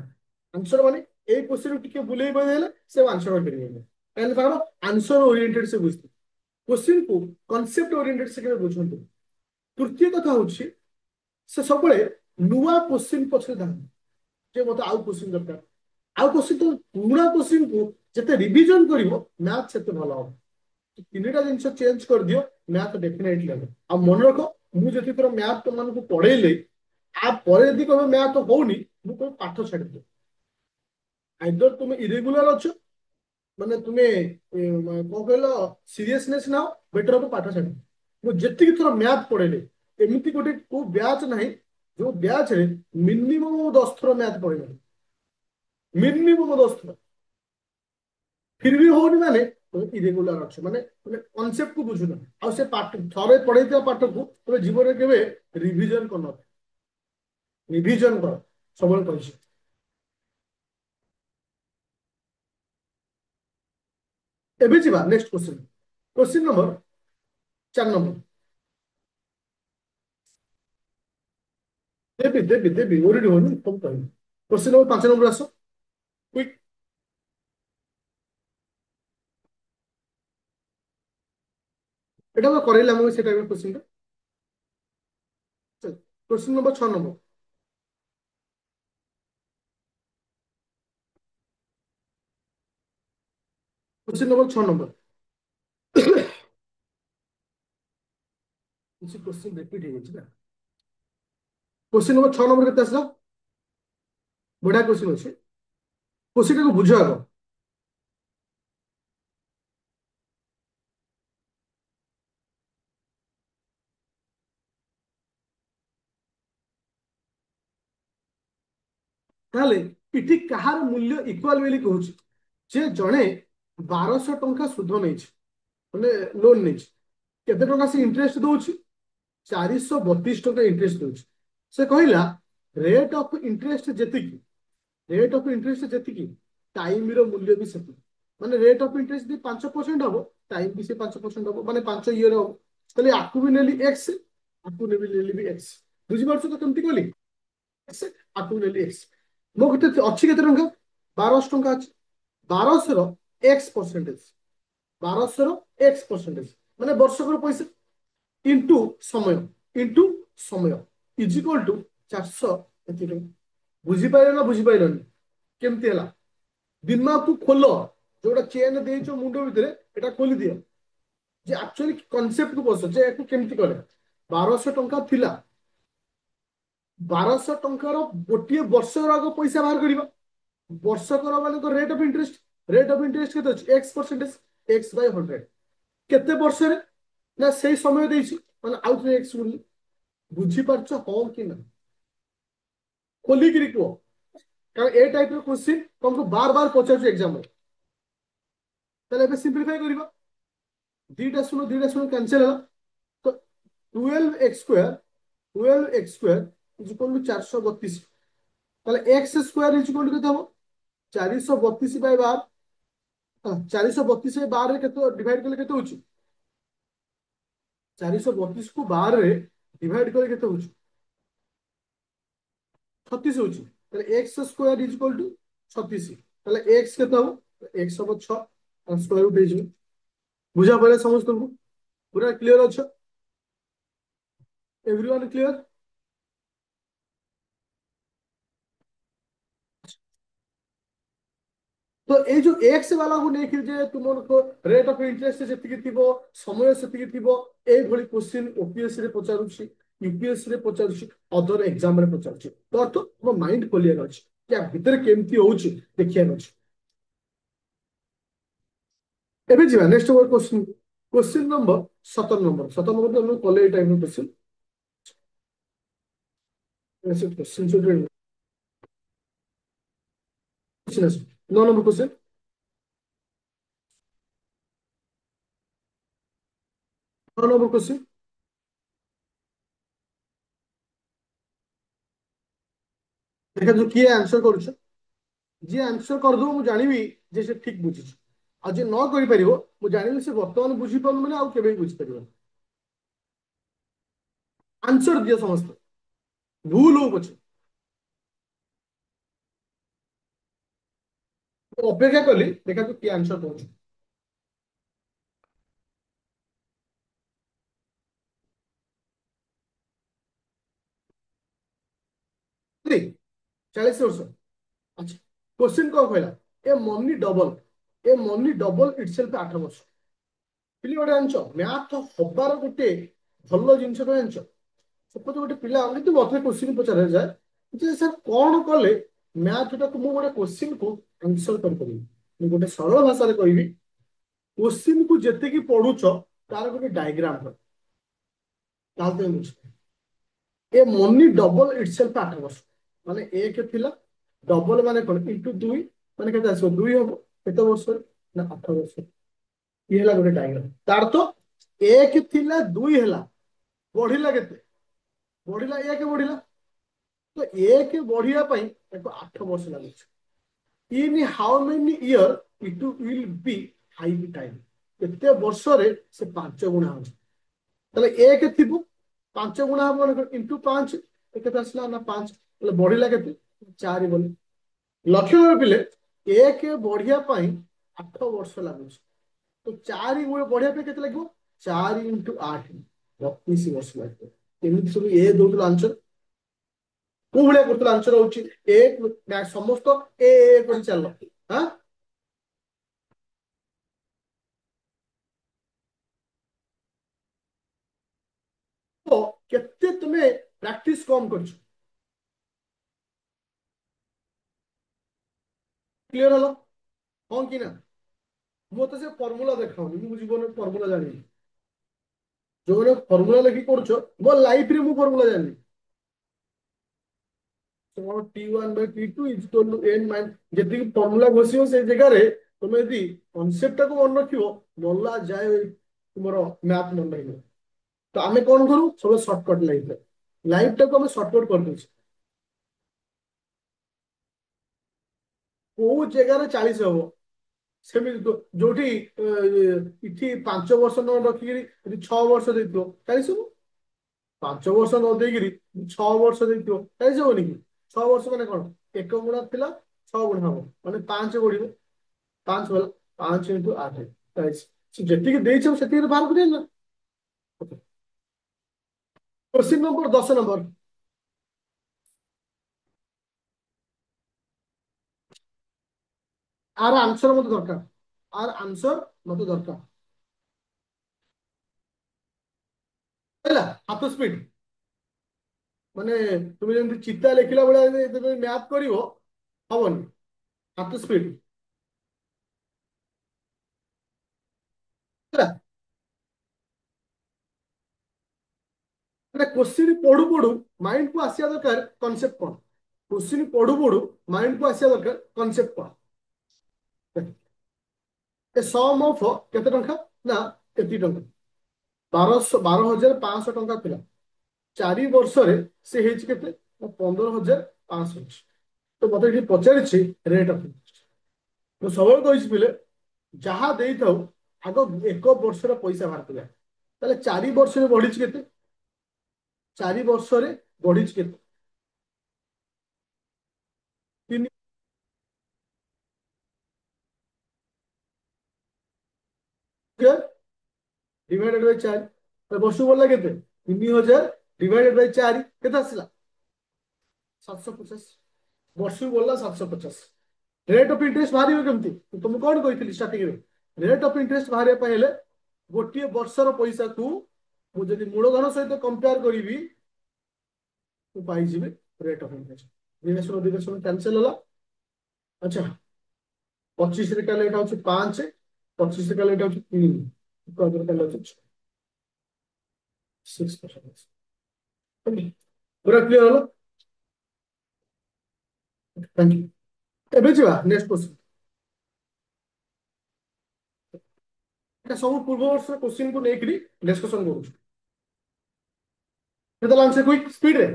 आंसर माने ए क्वेश्चन टिके बुलेई बदेले से आंसर कर परिबे एंड कारण आंसर ओरिएंटेड से बुझते क्वेश्चन को कॉन्सेप्ट ओरिएंटेड से केबे बुझंतु। तृतीय कथा होची से सबले नुआ क्वेश्चन पछे ध्यान जे मते आउ क्वेश्चन दरकार आउ क्वेश्चन तो पुराना क्वेश्चन को जते रिवीजन करिवो मैथ सेते भलो हो। तीनटा जिनिस चेंज कर दियो मैथ डेफिनेटली हम आ मन रखो मु जति थोर मैथ तो मन को पढेले आ परे यदि कबे मैथ होउनी मु को पाठ छाडी दे आइदर तुम इरेगुलर अच्छो माने तुमे को कहलो सीरियसनेस ना बेटर हो पाठ छाडी मु जति थोर मैथ पढेले एमिति गोटे को ब्याच नाही जो ब्याच रे मिनिमम 10 थोर मैथ पढेले मिनिमम 10 थोर फिर भी होनी माने तुम इरेगुलर अच्छे माने तुम कॉन्सेप्ट को बुझुना आ से पाठ थरे पढ़ेइथिया पाठ को तुम जीवन में केबे रिवीजन करन रिवीजन कर सबल कहिस। एबे जीवा next question question number 4 number. देबी ओरेडी होनी तुम कहि क्वेश्चन नंबर 5 नंबर आसो क्विक एटा को करैला हम सेटा question question number 6 number. Question number 6 number किसी क्वेश्चन रिपीट हो जाछि ना क्वेश्चन नंबर 6 नंबर केते आसला बड़ा क्वेश्चन अछि क्वेश्चन को बुझ आगो ताले इठी कहार मूल्य इक्वाल बेली कहूची जे जणे 1200 टंका सुध नहीं माने लोन नहीं केते टंका से इंटरेस्ट दउची 432 टंका इंटरेस्ट दउची से कहला रेट ऑफ इंटरेस्ट जेतिकी रेट ऑफ इंटरेस्ट जेतिकी टाइम रो मूल्य भी सेति माने रेट ऑफ इंटरेस्ट दी 5% हबो टाइम भी से 5% हबो माने 5 ईयर हबो तले आकु भी नेली x आकु नेली भी x बुझी परछो तो केमती कहली x आकु नेली x मो केते अछि केते टंका 1200 टंका अछि 1200 रो x परसेंटेज 1200 रो x परसेंटेज माने वर्षकर पैसा इनटू समय इनटू समय इज इक्वल टू 400 एति टंका बुझी पाइलो ना बुझी पाइलोनी केमती हला दिमाग को खोलो जोटा चेन देइछो मुंडो भितरे एटा खोली दियो जे एक्चुअली कांसेप्ट को बसो जे एको केमती करे 1200 टंका थिला 1200 टंकार गोटे वर्ष आग पैसा बाहर करिबा ବର୍ଷକର ମାନେ ତ ରେଟ୍ ଅଫ ଇଣ୍ଟରେଷ୍ଟ କେତେ ଅଛି X%, X/100 କେତେ ବର୍ଷରେ ନା ସେଇ ସମୟ ଦେଇଛି ମାନେ ଆଉ ଥରେ X ବୋଲି। ବୁଝିପାରୁଛ ହଁ କି ନା? ଖୋଲିକିରି କୁହ, କାରଣ ଏ ଟାଇପ ର କ୍ୱେଶ୍ଚିନ୍ ତମକୁ ବାର ବାର ପଚାରୁଛି ଏକ୍ସାମରେ। ତାହେଲେ ଏବେ ସିମ୍ପ୍ଲିଫାଇ କରିବା, ଦିଟା ଶୂନ କ୍ୟାନସେଲ ହେଲା। ତ 12x² 12x² is equal to 432। ତାହେଲେ x² ଇଜ ଇକ୍ୱାଲ ଟୁ କେତେ ହବ? 432/12। 432/12 ରେ କେତେ ଡିଭାଇଡ କଲେ କେତେ ହଉଛି? 432 କୁ 12 ରେ ଡିଭାଇଡ କଲେ କେତେ ହଉଛି? 36 ହଉଛି। ତାହେଲେ x² ଇଜ ଇକ୍ୱାଲ ଟୁ 36। ତାହେଲେ x କେତେ ହବ? x ହବ 6, ସ୍କୋୟାର ରୁଟ ହେଇଯିବ। ବୁଝା ପଡ଼ିଲା ସମସ୍ତଙ୍କୁ? ପୁରା କ୍ଲିୟର ଅଛ? Everyone clear? ତ ଏଇ ଯୋଉ ଏକ୍ସ ବାଲାକୁ ନେଇକି ଯେ ତୁମର ରେଟ୍ ଅଫ ଇଣ୍ଟରେଷ୍ଟ ଯେତିକି ଥିବ, ସମୟ ସେତିକି ଥିବ, ଏଇଭଳି କ୍ୱେଶ୍ଚିନ୍ ଓପିଏସସି ରେ ପଚାରୁଛି, ୟୁପିଏସସି ରେ ପଚାରୁଛି, ଅଦର ଏକ୍ସାମ ରେ ପଚାରୁଛି। ତ ତୁମ ମାଇଣ୍ଡ ଖୋଲିବାର ଅଛି, ୟା ଭିତରେ କେମିତି ହଉଛି ଦେଖିବାର ଅଛି। ଏବେ ଯିବା next question. Question number 17 number. 17 number ଆମେ କଲେ ଏଇ time question. Question 9 number question. 9 number question. ଦେଖନ୍ତୁ କିଏ ଆନ୍ସର କରୁଛ। ଯିଏ ଆନ୍ସର କରିଦବ ମୁଁ ଜାଣିବି ଯେ ସେ ଠିକ ବୁଝିଛି। ଆଉ ଯିଏ ନ କରିପାରିବ ମୁଁ ଜାଣିବି ସେ ବର୍ତ୍ତମାନ ବୁଝିପାରୁନି ମାନେ ଆଉ କେବେ ବି ବୁଝିପାରିବନି। ଆନ୍ସର ଦିଅ ସମସ୍ତେ, ଭୁଲ ହଉ ପଛେ। ମୁଁ ଅପେକ୍ଷା କଲି, ଦେଖାନ୍ତୁ କିଏ ଆନ୍ସର କରୁଛି। 40 ବର୍ଷ। ଆଚ୍ଛା, କ୍ୱେଶ୍ଚିନ୍ କଣ କହିଲା? ଏ ମନି ଡବଲ ଇଟସେଲ୍ଫ 8 ବର୍ଷ। ପିଲି ଗୋଟେ ଜାଣିଛ ମ୍ୟାଥ ହବାର ଗୋଟେ ଭଲ ଜିନିଷ ଟା ଜାଣିଛ? ସେପଟେ ଗୋଟେ ପିଲା ଯଦି ମତେ କ୍ୱେଶ୍ଚିନ୍ ପଚରାଯାଏ ଯେ ସାର୍ କଣ କଲେ ମ୍ୟାଥଟାକୁ ମୁଁ ଗୋଟେ କ୍ୱେଶ୍ଚିନ୍ କୁ ଆନ୍ସର କରିପାରିବି, ମୁଁ ଗୋଟେ ସରଳ ଭାଷାରେ କହିବି, କ୍ୱେଶ୍ଚିନ୍ କୁ ଯେତିକି ପଢୁଛ ତାର ଗୋଟେ ଡାଇଗ୍ରାମ କର, ତାହେଲେ ତମେ ବୁଝ। ଏ ମନି ଡବଲ ଇଟସେଲ୍ଫ 8 ବର୍ଷ ମାନେ ଏକ ଥିଲା, ଡବଲ ମାନେ କଣ ଇଣ୍ଟୁ 2 ମାନେ କେତେ ଆସିବ? 2 ହବ। କେତେ ବର୍ଷରେ? ନା 8 ବର୍ଷ। ଇଏ ହେଲା ଗୋଟେ ଡାଇଗ୍ରାମ। ତାର ତ ଏକ ଥିଲା 2 ହେଲା, ବଢିଲା କେତେ? ବଢିଲା, ଏକ ବଢିଲା। ତ ଏକ ବଢିବା ପାଇଁ ତାକୁ 8 ବର୍ଷ ଲାଗୁଛି। In how many year it will be 5 time. କେତେ ବର୍ଷରେ ସେ 5 ଗୁଣା ହଉଛି। ତାହେଲେ ଏକ ଥିବ, 5 ଗୁଣା ହବ ମାନେ ଇଣ୍ଟୁ 5, କେତେ ଆସିଲା ନା 5। ତାହେଲେ ବଢିଲା କେତେ? 4 ବলে। ଲକ୍ଷ୍ୟ ରଖିଲେ ଏକ ବଢିବା ପାଇଁ 8 ବର୍ଷ ଲାଗୁଛି। ତ 4 ବଢିବା ପାଇଁ କେତେ ଲାଗିବ? 4 × 8 32 ବର୍ଷ ଲାଗିବ। ଏମିତି ସବୁ ଏ ଦଉଥିଲ ଆନ୍ସର। କୋଉ ଭଳିଆ କରୁଥିଲ ଆନ୍ସର ହଉଛି ସମସ୍ତ କରି ଚାଲ। ହଁ, ତ କେତେ ତୁମେ ପ୍ରାକ୍ଟିସ କମ କରିଛ? କ୍ଲିୟର ହଲ ହଁ କି ନା? ମୁଁ ତ ସେ ଫର୍ମୁଲା ଦେଖାଉନି, ମୁଁ ଜୀବନରେ ଫର୍ମୁଲା ଜାଣିନି। ଯୋଉମାନେ ଫର୍ମୁଲା ଲେଖି କରୁଛ, ମୋ ଲାଇଫରେ ମୁଁ ଫର୍ମୁଲା ଜାଣିନି। T1/T2 is equal to n minus, ଯେତିକି ଫର୍ମୁଲା ଘୋଷିବ ସେଇ ଜାଗାରେ ତମେ ଯଦି କନସେପ୍ଟ ଟାକୁ ମନେ ରଖିବ, ଗଲା ଯାଏ ତୁମର ମ୍ୟାଥ ମନେ ରହିବ। ତ ଆମେ କଣ କରୁ ସବୁ ସର୍ଟକଟ ଲାଇଫଟାକୁ ଆମେ ସର୍ଟକଟ କରିଦଉଛୁ। କୋଉ ଜାଗାରେ 40 ହବ? ସେମିତି ଯୋଉଠି ଏଠି 5 ବର୍ଷ ନ ରଖିକିରି ଯଦି 6 ବର୍ଷ ଦେଇଥିବ 40 ହବ। 5 ବର୍ଷ ନ ଦେଇକିରି 6 ବର୍ଷ ଦେଇଥିବ 40 ହବନି କି? 6 ବର୍ଷ ମାନେ କଣ? ଏକ ଗୁଣା ଥିଲା, 6 ଗୁଣା ହବ ମାନେ 5 ବଢିବ। 5 ଗଲା, 5 × 8 40। ସେ ଯେତିକି ଦେଇଛ ସେତିକି ବାହାର କରିବା ନା। Question number 10 number. ଆର ଆନ୍ସର ମତେ ଦରକାର, ଆର ଆନ୍ସର ମତେ ଦରକାର। ହେଲା, ହାତ ସ୍ପିଡ। ମାନେ ତୁମେ ଯେମିତି ଚିତା ଲେଖିଲା ଭଳିଆ ଯଦି ମ୍ୟାଥ କରିବ ହବନି। ହାତ ସ୍ପିଡ ହେଲା। ମାନେ କୋଶ୍ଚିନ୍ ପଢୁ ପଢୁ ମାଇଣ୍ଡ କୁ ଆସିବା ଦରକାର କନସେପ୍ଟ କଣ। କୋଶ୍ଚିନ୍ ପଢୁ ପଢୁ ମାଇଣ୍ଡ କୁ ଆସିବା ଦରକାର କନସେପ୍ଟ କଣ। ଏ ସମ୍ ଅଫ୍ କେତେ ଟଙ୍କା ନା ଏତିକି ଟଙ୍କା। 12,500 ଟଙ୍କା ଥିଲା। 4 ବର୍ଷରେ ସେ ହେଇଛି କେତେ ନା 15,500 ହେଇଛି। ତ ମତେ ଏଠି ପଚାରିଛି ରେଟ୍ ଅଫ ଇଣ୍ଟରେଷ୍ଟ। ମୁଁ ସବୁବେଳେ କହିଛି ପିଲେ ଯାହା ଦେଇଥାଉ ଆଗ 1 ବର୍ଷର ପଇସା ବାହାର କରିବା। ତାହେଲେ 4 ବର୍ଷରେ ବଢିଛି କେତେ। 4 ବର୍ଷରେ ବଢିଛି କେତେ। 3 ଡିଭାଇଡେଡ୍ ବାଇ 4। ବର୍ଷକୁ ବଢିଲା କେତେ 3,000 ଡିଭାଇଡେଡ୍ ବାଇ 4 କେତେ ଆସିଲା 750। ବର୍ଷକୁ ବଢିଲା 750। ରେଟ୍ ଅଫ୍ ଇଣ୍ଟରେଷ୍ଟ ବାହାରିବ କେମିତି। ତ ମୁଁ କଣ କହିଥିଲି ଷ୍ଟାର୍ଟିଂରେ ରେଟ୍ ଅଫ୍ ଇଣ୍ଟରେଷ୍ଟ ବାହାରିବା ପାଇଁ ହେଲେ ଗୋଟିଏ ବର୍ଷର ପଇସାକୁ ମୁଁ ଯଦି ମୂଳଧନ ସହିତ କମ୍ପେୟାର କରିବି ମୁଁ ପାଇଯିବି ରେଟ୍ ଅଫ୍ ଇଣ୍ଟରେଷ୍ଟ। ଦୁଇ ଦଶମିକ କ୍ୟାନସେଲ ହେଲା। ଆଚ୍ଛା 25 କାଲେ ଏଇଟା ହଉଛି 5, 25 କାଲେ ଏଇଟା ହଉଛି 3, କାଲେ ହଉଛି 6%। ପୁରା କ୍ଲିୟର ହେଲା। Thank you. ଏବେ ଯିବା ନେକ୍ସଟ କ୍ୱେଶ୍ଚନ। এটা ସବୁ ପୂର୍ବ ବର୍ଷର କ୍ୱେଶ୍ଚିନ୍ କୁ ନେଇକିରି ଡିସ୍କସନ କରୁଛୁ। କେତେବେଳେ ଆନ୍ସର କୁଇକ୍ ସ୍ପିଡରେ।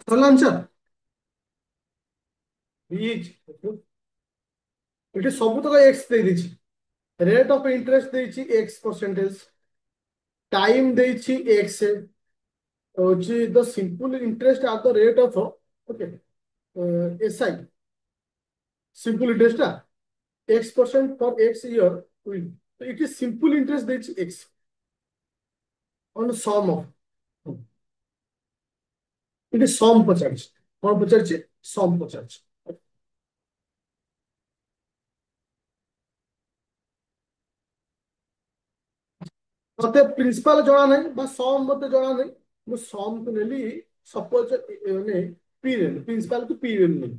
ସରିଲା ଆନ୍ସର। ଏଠି ସବୁ ତକ ଏକ୍ସ ଦେଇଦେଇଛି। ରେଟ୍ ଅଫ୍ ଇଣ୍ଟରେଷ୍ଟ ଦେଇଛି ଏକ୍ସ ପରସେଣ୍ଟେଜ। ଟାଇମ ଦେଇଛି ଏକ୍ସ। ହଉଛି the simple interest at the rate of okay SI simple interest X% for X year will. So it is simple interest ଦେଇଛି X on sum of ଏଠି ସମ୍ ପଚାରିଛି। କଣ ପଚାରିଛି ସମ୍ ପଚାରିଛି। ମତେ ପ୍ରିନ୍ସିପାଲ ଜଣା ନାହିଁ ବା ସମ୍ ମତେ ଜଣା ନାହିଁ। ମୁଁ ସମ୍ କୁ ନେଲି ସପୋଜ ମାନେ ପି ନେଲି ପ୍ରିନ୍ସିପାଲ କୁ ପି ନେଲି।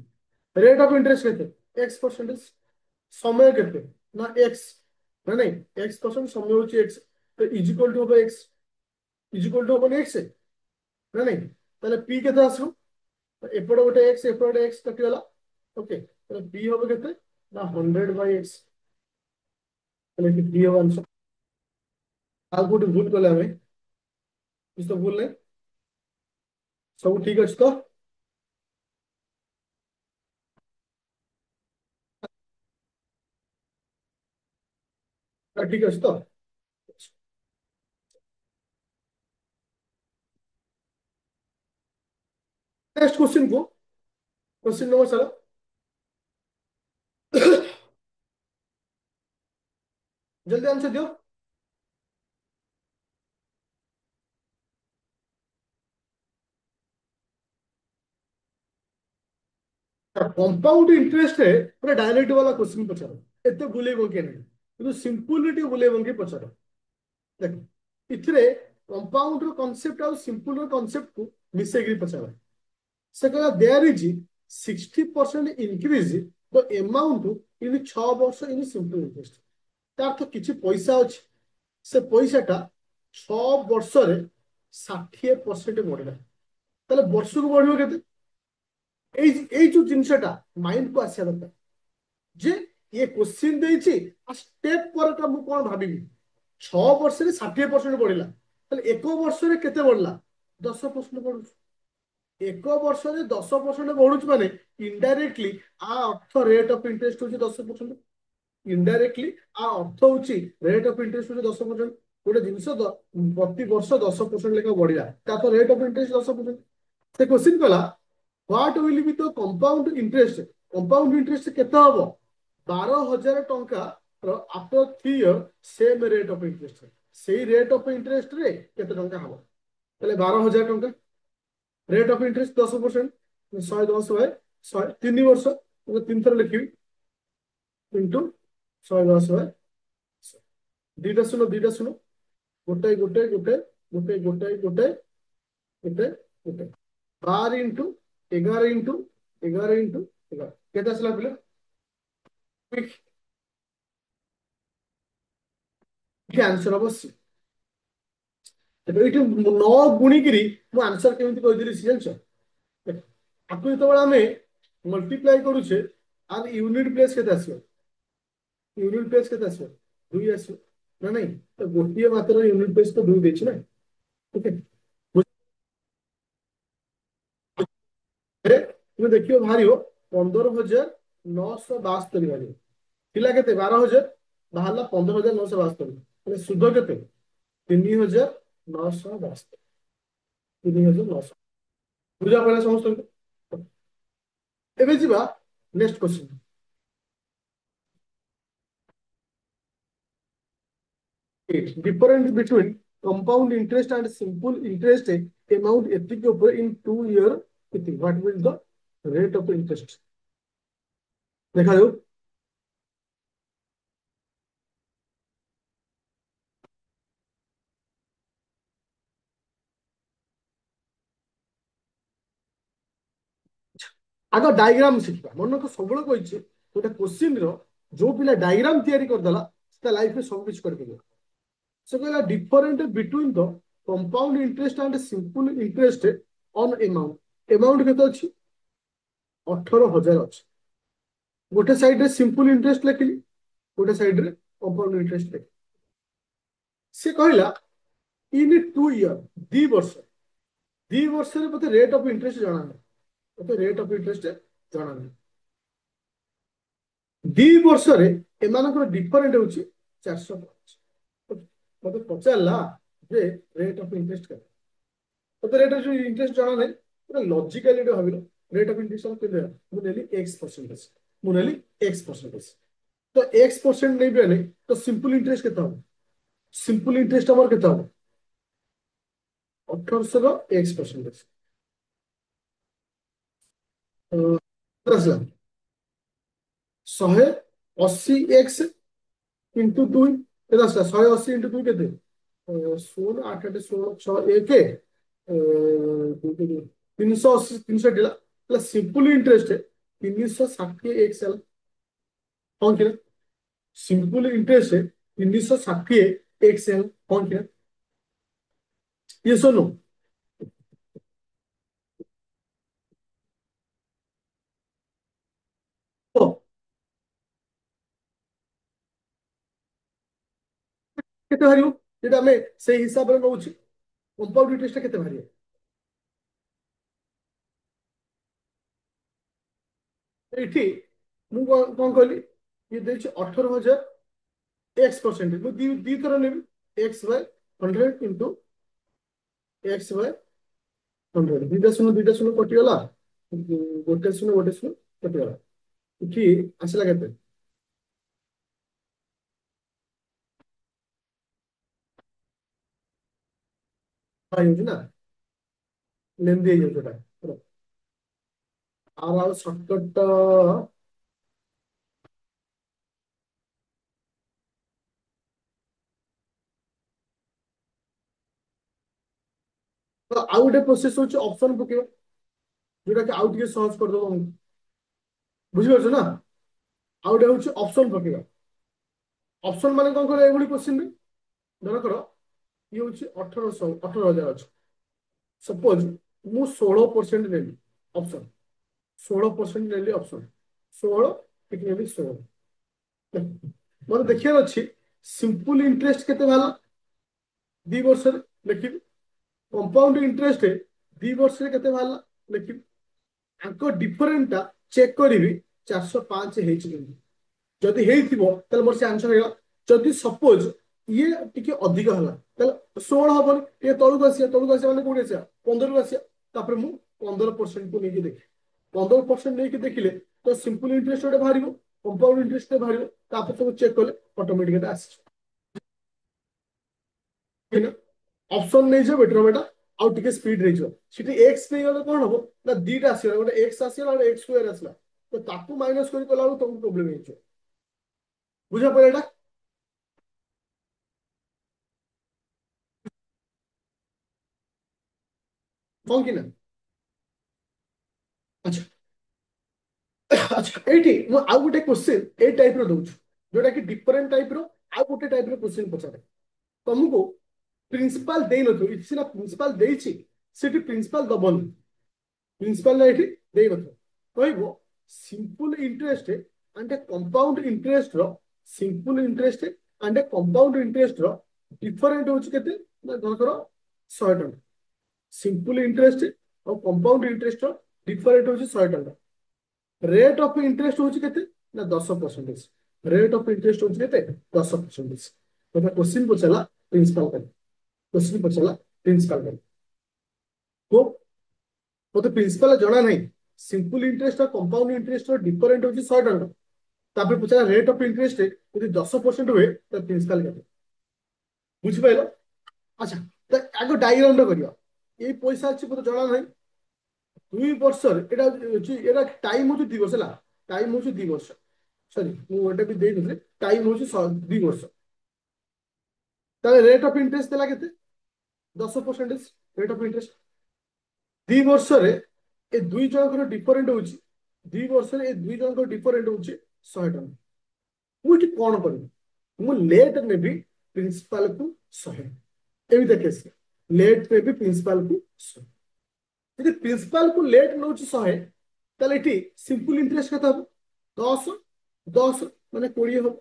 ରେଟ୍ ଅଫ ଇଣ୍ଟରେଷ୍ଟ କେତେ ଏକ୍ସ ପରସେଣ୍ଟେଜ। ସମୟ କେତେ ନା ଏକ୍ସ ନା ନାଇଁ ଏକ୍ସ ପରସେଣ୍ଟ ସମୟ ହଉଛି ଏକ୍ସ। ତ ଇଜିକାଲ ଟୁ ହବ ଏକ୍ସ ଇଜିକାଲ ଟୁ ହବନି ଏକ୍ସ ନା ନାଇଁ। ତାହେଲେ ପି କେତେ ଆସିବ ଏପଟେ ଗୋଟେ ଏକ୍ସ ଏପଟେ ଗୋଟେ ଏକ୍ସ କଟିଗଲା। ଓକେ ତାହେଲେ ପି ହବ କେତେ ନା 100/x। ତାହେଲେ ଏଠି ପି ହବ ଆନ୍ସର। ଆଉ କୋଉଠି ଭୁଲ କଲେ ଆମେ କିଛି ତ ଭୁଲ ନାହିଁ। ସବୁ ଠିକ ଅଛି ତ। ଠିକ ଅଛି ତ। नेक्स्ट क्वेश्चन को क्वेश्चन नंबर 7 जल्दी आंसर दियो। कंपाउंड इंटरेस्ट है पूरा डायरेक्ट वाला क्वेश्चन पचारो एते बुले बंके नहीं କିନ୍ତୁ ସିମ୍ପଲିଟି ବୁଲେ ବଙ୍କି ପଚାର। ଦେଖ ଏଥିରେ କମ୍ପାଉଣ୍ଡ ର କନସେପ୍ଟ ଆଉ ସିମ୍ପଲ ର କନସେପ୍ଟ କୁ ମିଶେଇକି ପଚାର। ସେ କହିଲା there is 60% increase the amount in 6 ବର୍ଷ ଇନ ସିମ୍ପଲ ଇଣ୍ଟରେଷ୍ଟ। ତାର ତ କିଛି ପଇସା ଅଛି ସେ ପଇସାଟା 6 ବର୍ଷରେ 60% ବଢିଲା। ତାହେଲେ ବର୍ଷକୁ ବଢିବ କେତେ। ଏଇ ଯୋଉ ଜିନିଷଟା ମାଇଣ୍ଡ କୁ ଆସିବା ଦରକାର ଯେ ଇଏ କୋଶ୍ଚିନ୍ ଦେଇଛି ଷ୍ଟେପ ପରଟା ମୁଁ କଣ ଭାବିବି। 6 ବର୍ଷରେ 60% ବଢିଲା ତାହେଲେ 1 ବର୍ଷରେ କେତେ ବଢିଲା 10% ବଢୁଛି। 1 ବର୍ଷରେ 10% ବଢୁଛି ମାନେ ଇନଡାଇରେକ୍ଟଲି ଆ ଅର୍ଥ ରେଟ୍ ଅଫ ଇଣ୍ଟରେଷ୍ଟ ହଉଛି 10%। ଇନଡାଇରେକ୍ଟଲି ଆ ଅର୍ଥ ହଉଛି ରେଟ୍ ଅଫ ଇଣ୍ଟରେଷ୍ଟ ହଉଛି 10%। ଗୋଟେ ଜିନିଷ ପ୍ରତିବର୍ଷ 10% ଲେଖା ବଢିଲା ତା ତ ରେଟ୍ ଅଫ ଇଣ୍ଟରେଷ୍ଟ 10%। ସେ କ୍ୱେଶ୍ଚିନ୍ କଲା what will be the compound interest. Compound interest କେତେ ହବ 12,000 ଟଙ୍କାର after 3 year same rate of interest. ସେଇ ରେଟ୍ ଅଫ ଇଣ୍ଟରେଷ୍ଟ ରେ କେତେ ଟଙ୍କା ହବ ତାହେଲେ 12,000 ଟଙ୍କା। ରେଟ୍ ଅଫ ଇଣ୍ଟରେଷ୍ଟ 10% 110/100 3 ବର୍ଷ 3 ଥର ଲେଖିବି ଇଣ୍ଟୁ 110/100। ଦିଟା ଶୂନ ଗୋଟାଏ ଗୋଟାଏ ଗୋଟାଏ गोटे गोटे गोटे गोटे गोटे 12 × 11 × 11 केते आसला पिले ये आंसर हम सी ये 9 गुणिकी मु आंसर केମିତି କହିଦେଲି सी ଜାଣିଛ आपको ଯେତେବେଳେ ଆମେ ମଲ୍ଟିପ୍ଲାଏ କରୁଛେ ଆର ୟୁନିଟ ପ୍ଲେସ୍ କେତେ ଆସିବ यूनिट प्लेस केते आसो 2 आसो ना नहीं तो गोटिए मात्र यूनिट प्लेस तो 2 देछि ना ठीक है तुम देखियो बाहरियो 15,972 बाहरियो पिला केते 12,000 बाहरला 15,972 মানে সুদ কেতে 3,972 3,900 বুঝা পড়া সমস্ত এবে ଯିବା next question difference between compound interest and simple interest amount ଏତିକି ଉପରେ in 2 year ଏତିକି what will the rate of interest ଦେଖାଯାଉ आग डायग्राम शिखा मन को सब कही गोटे क्वेश्चन जो पिला डायग्राम तैयारी करदेला लाइफ में सब कुछ कर से कहला different between the compound interest and simple interest on amount amount केते अछि 18,000 अछि गोटे साइड रे सिंपल इंटरेस्ट लिखिली गोटे साइड रे कंपाउंड इंटरेस्ट लिखिली से कहला इन 2 year 2 वर्ष 2 वर्ष रे मते रेट ऑफ इंटरेस्ट जाना है मते रेट ऑफ इंटरेस्ट जाना है 2 वर्ष रे एमानकर डिफरेंट होछि 405 मते पचारला जे रेट ऑफ इंटरेस्ट केते मते रेट ऑफ इंटरेस्ट जाना नहीं पूरा लॉजिकली भाबिलो रेट ऑफ इंटरेस्ट केते मु नेली x% मु नेली x% तो x% नहीं बेले तो सिंपल इंटरेस्ट केते हो सिंपल इंटरेस्ट हमर केते हो 1800 रो x% 180x इंटू 2 केते आसला 180 इंटू 2 केते 16 8 8 16 6 1 380 300 सिंपल इंटरेस्ट 360 कौन किया सिंपल इंटरेस्ट 360 कौन किया ये सुनो तो केते हारियो जेटा हमें से हिसाब रे नउछि कंपाउंड इंटरेस्ट केते हारियो एठी मु कोन कहली ये देछि 18,000 x% मु दी तरह नेबी x/100 इंटू x/100 दुईटा शून्य कटिगला गोटे शून्य कटिगला इठी आसला केते पाइन्छ ना लेंदी हे जोटा आर शॉर्टकट तो आउ गोटे प्रोसेस होछि ऑप्शन पकेबो जोटा कि आउ टिके सहज कर दबो बुझि परछ ना आउ गोटे होछि ऑप्शन पकेबो ऑप्शन माने कोन करे एभली क्वेश्चन रे धर कर ये होछि 18,000 अछि सपोज मु 16% नेली ऑप्शन 16% नेली ऑप्शन 16 टिक नेली 16 मतलब देखिए अच्छी सिंपल इंटरेस्ट केते भाला 2 वर्ष लिखिबी कंपाउंड इंटरेस्ट 2 वर्ष केते भाला लिखिबी आंको डिफरेंट टा चेक करिवि 405 हेछि कि जदि हेइथिबो तले मोर से आंसर हेला जदि सपोज ये टिके अधिक हला तले 16 हबन ये तळुक आसिया माने कोडी आसिया 15 को आसिया तापर मु 15% को नेकी देखि 15% नेकी देखिले तो सिंपल इंटरेस्ट ओटे बाहरिबो कंपाउंड इंटरेस्ट बाहरिबो तापर सब चेक करले ऑटोमेटिक आसी ऑप्शन नहीं जो बेटर बेटा आउ टिके स्पीड रे जो सिटी x नहीं गले कोन हबो ना दीटा आसी गोटे x आसी और x स्क्वायर आसला तो ताकू माइनस करी कला तुम प्रॉब्लम हे बुझा पड़ेगा ହଁ କି ନା? ଆଚ୍ଛା ଆଚ୍ଛା, ଏଇଠି ମୁଁ ଆଉ ଗୋଟେ କ୍ୱେଶ୍ଚିନ୍ ଏଇ ଟାଇପର ଦଉଛି, ଯୋଉଟା କି ଡିଫରେଣ୍ଟ ଟାଇପର ଆଉ ଗୋଟେ ଟାଇପର କ୍ୱେଶ୍ଚିନ୍ ପଚାରେ। ତମକୁ ପ୍ରିନ୍ସିପାଲ ଦେଇନଥିବ, ଏଠି ସିନା ପ୍ରିନ୍ସିପାଲ ଦେଇଛି, ସେଠି ପ୍ରିନ୍ସିପାଲ ଦବନି। ପ୍ରିନ୍ସିପାଲ ଏଠି ଦେଇନଥିବ, କହିବ simple interest and compound interest ର simple interest and compound interest ର ଡିଫରେଣ୍ଟ ହଉଛି କେତେ ନା ଧରକର 100 ଟଙ୍କା। ସିମ୍ପଲ ଇଣ୍ଟରେଷ୍ଟ ଆଉ କମ୍ପାଉଣ୍ଡ ଇଣ୍ଟରେଷ୍ଟ ର ଡିଫରେଣ୍ଟ ହଉଛି 100 ଟଙ୍କା। ରେଟ୍ ଅଫ୍ ଇଣ୍ଟରେଷ୍ଟ ହଉଛି କେତେ ନା 10%। ରେଟ୍ ଅଫ୍ ଇଣ୍ଟରେଷ୍ଟ ହଉଛି କେତେ 10%। ତମେ କ୍ୱେଶ୍ଚିନ୍ ପଚାରିଲା ପ୍ରିନ୍ସିପାଲ ପାଇଁ, क्वेश्चन पचाला प्रिंसिपल का तो मते प्रिंसिपल जणा नहीं सिंपल इंटरेस्ट और कंपाउंड इंटरेस्ट और डिफरेंट होची 100 टका। तापर पचाला रेट ऑफ इंटरेस्ट यदि 10% हुए तो प्रिंसिपल केते बुझि पाइलो। अच्छा तो आगो डायग्राम रे करियो, ए पैसा अछि मते जणा नहीं 2 वर्ष एटा टाइम होची 2 वर्ष ला, टाइम होची 2 वर्ष, सॉरी मु एटा भी देई नथले, टाइम होची 2 वर्ष। ताले रेट ऑफ इंटरेस्ट देला केते 10% रेट ऑफ इंटरेस्ट। 2 वर्ष रे ए दुई जनकर डिफरेंट होची, 2 वर्ष रे ए दुई जनकर डिफरेंट होची 100 टका। मु एठी कोन करबी मु लेट नेबी प्रिंसिपल को 100 एबी देखे से लेट पे भी प्रिंसिपल को 100। यदि प्रिंसिपल को लेट नउची 100 ताले एठी सिंपल इंटरेस्ट कथा हो 10 10 माने 20 हो।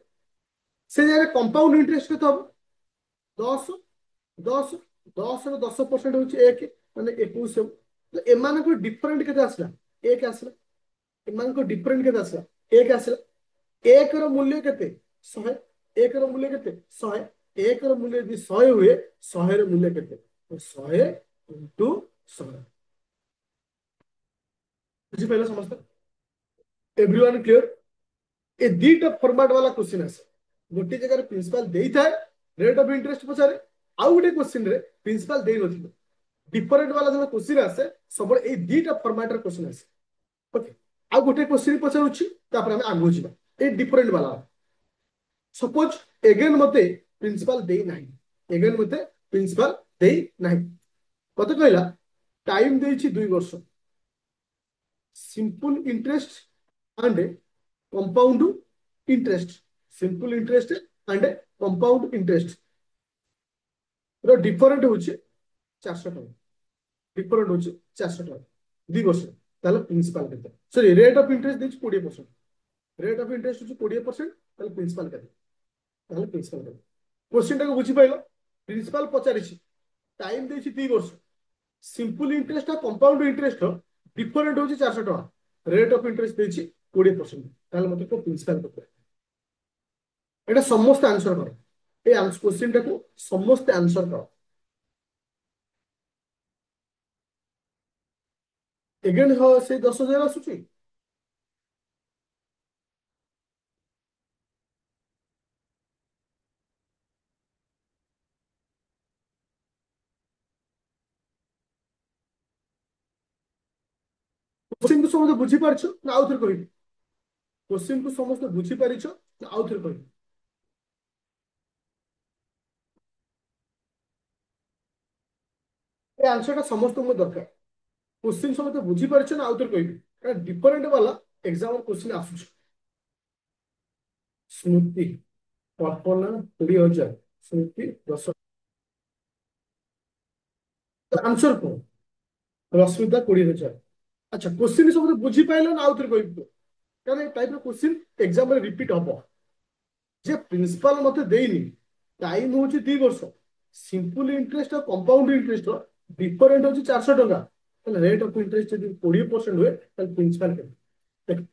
से जगह कंपाउंड इंटरेस्ट कथा हो 10 10 10 रो 10% होची 1 माने 21 हो। तो एमान को डिफरेंट केते आसला 1 आसला, एमान को डिफरेंट केते आसला 1 आसला। 1 रो मूल्य केते 100, 1 रो मूल्य केते 100, 1 रो मूल्य यदि 100 हुए 100 रो मूल्य केते तो 100 इनटू 100। बुझि पहले समझते एवरीवन क्लियर। ए दीटा फॉर्मेट वाला क्वेश्चन आसे, गोटे जगह प्रिंसिपल देई थाए रेट ऑफ इंटरेस्ट पचारे, आउ गोटे क्वेश्चन रे प्रिंसिपल देई नथिबो। डिफरेंट वाला जो क्वेश्चन आसे सब ए दीटा फॉर्मेट रे क्वेश्चन आसे। ओके आ गोटे क्वेश्चन पचारुछि तापर हम आगु जिबा ए डिफरेंट वाला। सपोज एगेन मते प्रिंसिपल देई नाही, एगेन मते प्रिंसिपल देई नाही, कत कहला टाइम देछि 2 वर्ष, simple interest and compound interest, simple interest and compound interest रो डिफरेंट होछि 400 टका। डिफरेंट होछि 400 टका 2 वर्ष। ताले प्रिंसिपल केते सॉरी रेट ऑफ इंटरेस्ट देछि 20%, रेट ऑफ इंटरेस्ट होछि 20%, ताले प्रिंसिपल केते ताले प्रिंसिपल केते। क्वेश्चन टाको बुझि पाइलो, प्रिंसिपल पचारिछि टाइम देछि 2 वर्ष, सिंपल इंटरेस्ट और कंपाउंड इंटरेस्ट रो डिफरेंट होछि 400 टका, रेट ऑफ इंटरेस्ट देछि 20%, ताले मते को प्रिंसिपल केते। एटा समस्त आंसर करो, ए आंसर क्वेश्चन टाको समस्त आंसर करो। एगेन हो से 10,000 आसुची क्वेश्चन को समस्त बुझी पारछो ना आउ थर कहिबी? क्वेश्चन को समस्त बुझी पारिछो ना आउ थर कहिबी? ए आंसर टा समस्त मो दरकार। क्वेश्चन समस्त बुझी पारिछो ना आउ थर कहिबी? कारण डिफरेंट वाला एग्जाम क्वेश्चन आसुची। स्मृति कल्पना 20,000, स्मृति 10, आंसर को रश्मिता 20,000। अच्छा क्वेश्चन समस्त बुझी पाइलो ना आउ थर कहिबी? कारण ए टाइप रो क्वेश्चन एग्जाम रे रिपीट हबो जे प्रिंसिपल मते देइनी टाइम होची 2 वर्ष, सिंपल इंटरेस्ट और कंपाउंड इंटरेस्ट डिफरेंट होची 400 टका, ताले रेट ऑफ इंटरेस्ट यदि 20% हुए ताले प्रिंसिपल के देख।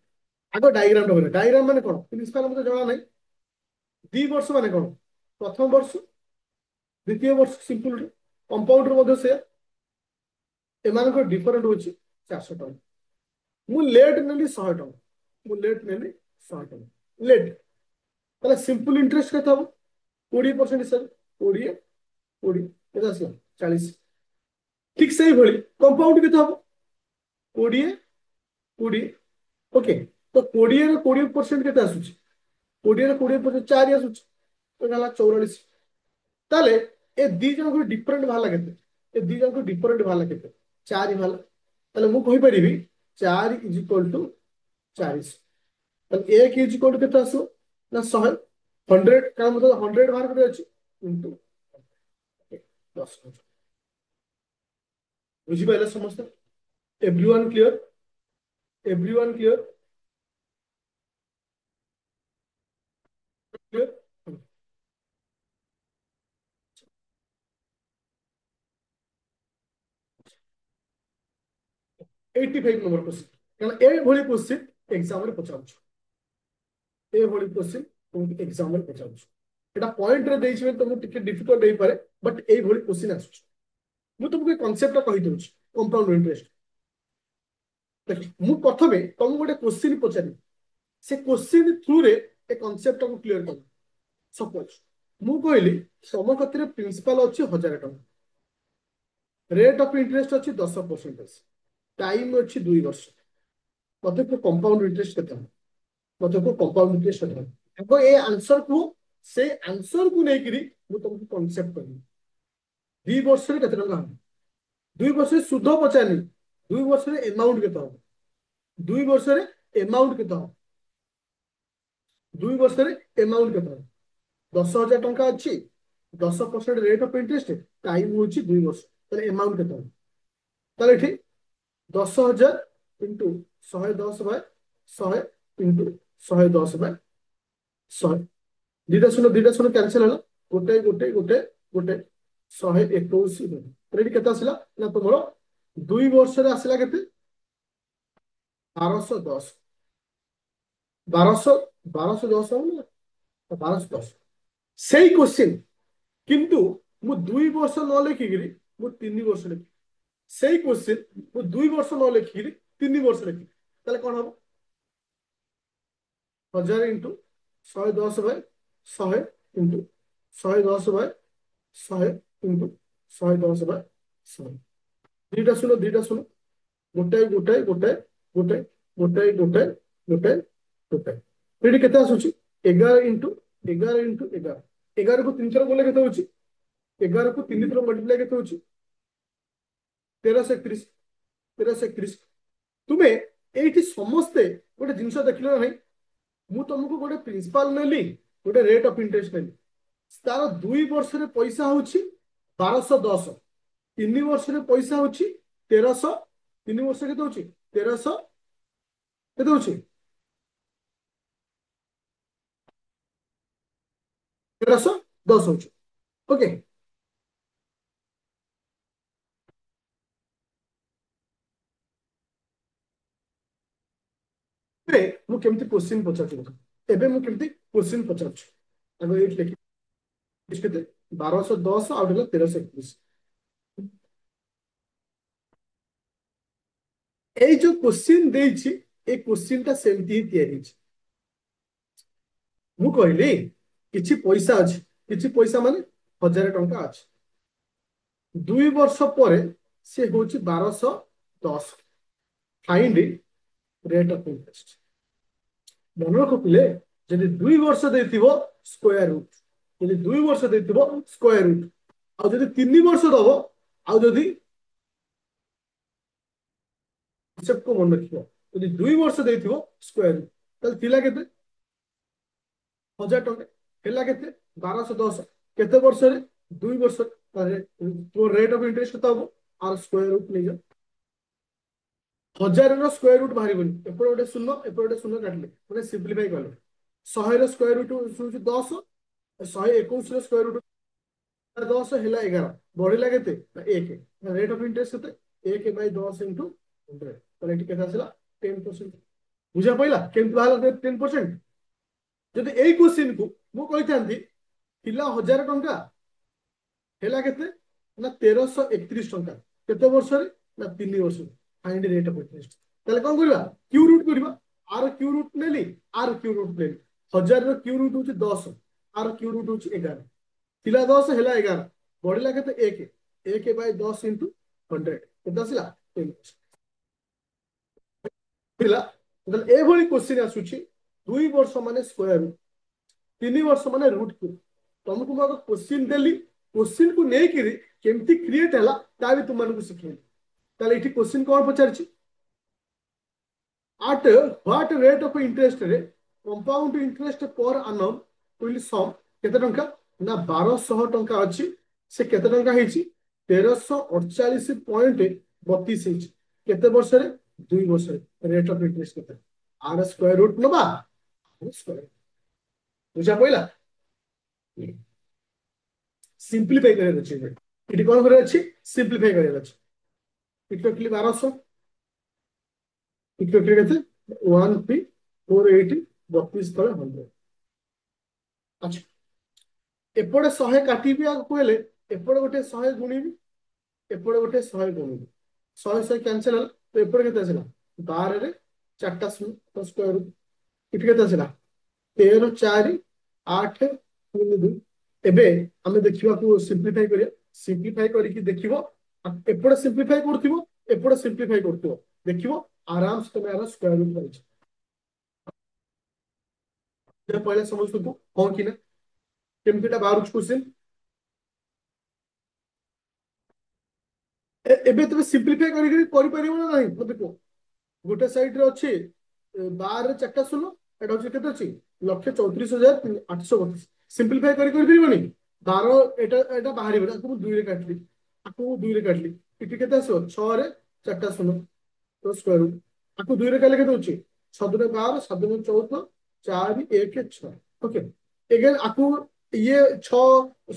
आगो डायग्राम रे डायग्राम माने कोन प्रिंसिपल मते जणा नै। 2 वर्ष माने कोन प्रथम वर्ष द्वितीय वर्ष सिंपल रे कंपाउंड रे मते से एमान को डिफरेंट होची 400 टका। मु लेट नेली 100 टका, मु लेट नेली 100 टका लेट, ताले सिंपल इंटरेस्ट केता हो 20% हिसाब 20 20 केते आसला 40। ठीक से ही भली कंपाउंड केते हबो 20 20। ओके तो 20 रे 20% केते आसुची 20 रे 20% 4 आसुची तो गला 44। ताले ए दी जन को डिफरेंट भाला केते, ए दी जन को डिफरेंट भाला केते चार वाला ताले मु कहि परिबी 4 इज इक्वल टू 40 ताले 1 इज इक्वल टू केते आसो ना 100 100 का मतलब 100 बाहर करे अछि इनटू 10 बुझी पाइले समस्त everyone clear everyone clear clear 85 number question कारण ए भली क्वेश्चन एग्जाम रे पचाउछ ए भली क्वेश्चन तुमको एग्जाम रे पचाउछ एटा पॉइंट रे देइछ तुमको टिके डिफिकल्ट होई पारे बट ए भली क्वेश्चन आसुछ मु तुमको कांसेप्ट कहि दउछ कंपाउंड इंटरेस्ट देख मु प्रथमे तुमको गोटे क्वेश्चन पचारि से क्वेश्चन थ्रू रे ए कांसेप्ट को क्लियर कर सपोज मु कहली सम कतिर प्रिंसिपल अछि 1000 टका रेट ऑफ इंटरेस्ट अछि 10% टाइम अछि 2 वर्ष मते को कंपाउंड इंटरेस्ट केते मते को कंपाउंड इंटरेस्ट केते अब ए आंसर को से आंसर को नै करी मु तुमको कांसेप्ट करनी 2 वर्ष रे केते टका 2 वर्ष रे सुध पचानी 2 वर्ष रे अमाउंट केते हो 2 वर्ष रे अमाउंट केते हो 2 वर्ष रे अमाउंट केते हो 10,000 टका अछि 10% रेट ऑफ इंटरेस्ट टाइम होछि 2 वर्ष ताले अमाउंट केते हो ताले ठीक 10,000 इंटू 110 बाय 100 इंटू 110 बाय 100 दुटा शून्य कैंसिल हला गोटे गोटे गोटे गोटे 121 रेडी केते आसिला ना तुमरो 2 वर्ष रे आसिला केते 1210 1200 1210 हो 1210 सेही क्वेश्चन किंतु मु 2 वर्ष न लेखिगिरी मु 3 वर्ष लेखि सेही क्वेश्चन मु 2 वर्ष न लेखिगिरी 3 वर्ष लेखि ताले कोन हो 1000 into 110 by 100 into 110 by 100 into 110 by 100 दुटा शून्य गोटे गोटे गोटे गोटे गोटे गोटे गोटे गोटे एठी केते आसुची 11 इंटू 11 इंटू 11 11 को 3 थर बोले केते होची 11 को 3 थर मल्टीप्लाई केते होची 1331 1331 तुमे एठी समस्ते गोटे जिंस देखिलो नै मु तुमको गोटे प्रिंसिपल नेली गोटे रेट ऑफ इंटरेस्ट नेली तार 2 वर्ष रे पैसा होची 1210 3 वर्ष रे पैसा होची 1300 3 वर्ष केते होची 1300 केते होची 1310 होची ओके ए मु केमती क्वेश्चन पचाची एबे मु केमती क्वेश्चन पचाची अगर एट लेखि केते 1210 आउट होला 1321 এই जो क्वेश्चन देइछि ए क्वेश्चन ता सेमती ही तैयारी अछि मु कहली किछि पैसा अछि किछि पैसा माने 1000 टंका अछि 2 वर्ष परे से होछि 1210 फाइंड रेट ऑफ इंटरेस्ट मन रखिले जदि 2 वर्ष देथिबो स्क्वायर रूट जदि 2 वर्ष देथिबो स्क्वायर रूट आ जदि 3 वर्ष दबो आ जदि सबको मन रखियो जदि 2 वर्ष देथिबो स्क्वायर रूट तल थिला केते 1000 टंका हेला केते 1210 केते वर्ष रे 2 वर्ष तो रेट ऑफ इंटरेस्ट केते हबो आर स्क्वायर रूट नै जा 1000 रो स्क्वायर रूट बाहरी बनी एपर गोटे शून्य काटले माने सिंपलीफाई करले 100 रो स्क्वायर रूट होची 10 121 रो स्क्वायर रूट 10 हेला 11 बढ़िला केते 1 रेट ऑफ इंटरेस्ट केते 1 बाय 10 इनटू 100 तो एटी केते आसला 10% बुझा पइला केमति बाहला 10% जदि एई क्वेश्चन को मु कहिथांती थिला 1000 टंका हेला केते ना 1331 टंका केते वर्ष रे ना 3 वर्ष फाइंड रेट ऑफ इंटरेस्ट ताले कोन करबा क्यू रूट करबा आर क्यू रूट नेली आर क्यू रूट नेली 1000 रो क्यू रूट होची 10 आर क्यू रूट होची 11 थिला 10 हेला 11 बढ़िला केते 1 1 बाय 10 इनटू 100 केते आसिला 10 थिला मतलब ए भली क्वेश्चन आसुची 2 वर्ष माने स्क्वायर रूट 3 वर्ष माने रूट क्यू तुमको मैं क्वेश्चन देली क्वेश्चन को नहीं करी केमती क्रिएट हला ता भी तुम मानक सिखेली তাহলে এটি কোশ্চিন কোন পচারছি at what rate of interest রে compound interest per annum will sum কেতে টঙ্কা না 1200 ଟଙ୍କା ଅଛି ସେ କେତେ ଟଙ୍କା ହେଇଛି 1348.32 ହେଇଛି କେତେ ବର୍ଷରେ 2 ବର୍ଷରେ ରେଟ୍ ଅଫ ଇଣ୍ଟରେଷ୍ଟ କେତେ ଆର ସ୍କୋୟାର ରୁଟ ନବା ସ୍କୋୟାର ବୁଝା ପଇଲା ସିମ୍ପ୍ଲିଫାଇ କରିବାର ଅଛି ଏଠି କଣ କରିବାର ଅଛି ସିମ୍ପ୍ଲିଫାଇ କରିବାର ଅଛି ଇକ୍ୱାଲି 1200 ଇକ୍ୱାଲି କେତେ 1,348 32 ତଳେ 100 ଆଚ୍ଛା ଏପଟେ 100 କାଟିବି ଆଗକୁ ହେଲେ ଏପଟେ ଗୋଟେ 100 ଗୁଣିବି ଏପଟେ ଗୋଟେ 100 ଗୁଣିବି 100 କ୍ୟାନସଲ ହେଲା ତ ଏପଟେ କେତେ ଆସିଲା 12 ରେ 4ଟା ଶୂନ ସ୍କୋୟାର ରୁଟ ଏଠି କେତେ ଆସିଲା 13 4 8 3 2 ଏବେ ଆମେ ଦେଖିବାକୁ ସିମ୍ପ୍ଲିଫାଇ କରିବା ସିମ୍ପ୍ଲିଫାଇ କରିକି ଦେଖିବ ଏପଟେ ସିମ୍ପ୍ଲିଫାଇ କରୁଥିବ ଏପଟେ ସିମ୍ପ୍ଲିଫାଇ କରୁଥିବ ଦେଖିବ ଆରାମସେ ତମେ ଆର ସ୍କୋୟାର ରୁଟ ପାଇଛ ପହିଲା ସମସ୍ତଙ୍କୁ ହଁ କି ନା କେମିତିଟା ବାହାରୁଛି କ୍ୱେଶ୍ଚନ ଏବେ ତମେ ସିମ୍ପ୍ଲିଫାଇ କରିକି କରିପାରିବ ନା ନାହିଁ ମତେ କୁହ ଗୋଟେ ସାଇଡ୍ ରେ ଅଛି 12 ରେ 4ଟା ଶୂନ ଏଟା ହଉଛି କେତେ ଅଛି 1,34,832 ସିମ୍ପ୍ଲିଫାଇ କରି କରିପାରିବନି 12 ଏଟା ଏଟା ବାହାରିବ ଆକୁ ମୁଁ 2 ରେ କାଟିଲି ଆକୁ ମୁଁ 2 ରେ କାଟିଲି ଏଠି କେତେ ଆସିବ 6 ରେ 4ଟା ଶୂନ ତ ସ୍କୋୟାର ରୁଟ ଆକୁ 2 ରେ କାଟିଲେ କେତେ ହଉଛି 6 ଦୁନେ 12 7 ଦୁନେ 14 4 1 6 ଓକେ ଏଗେନ୍ ଆକୁ ଇଏ 6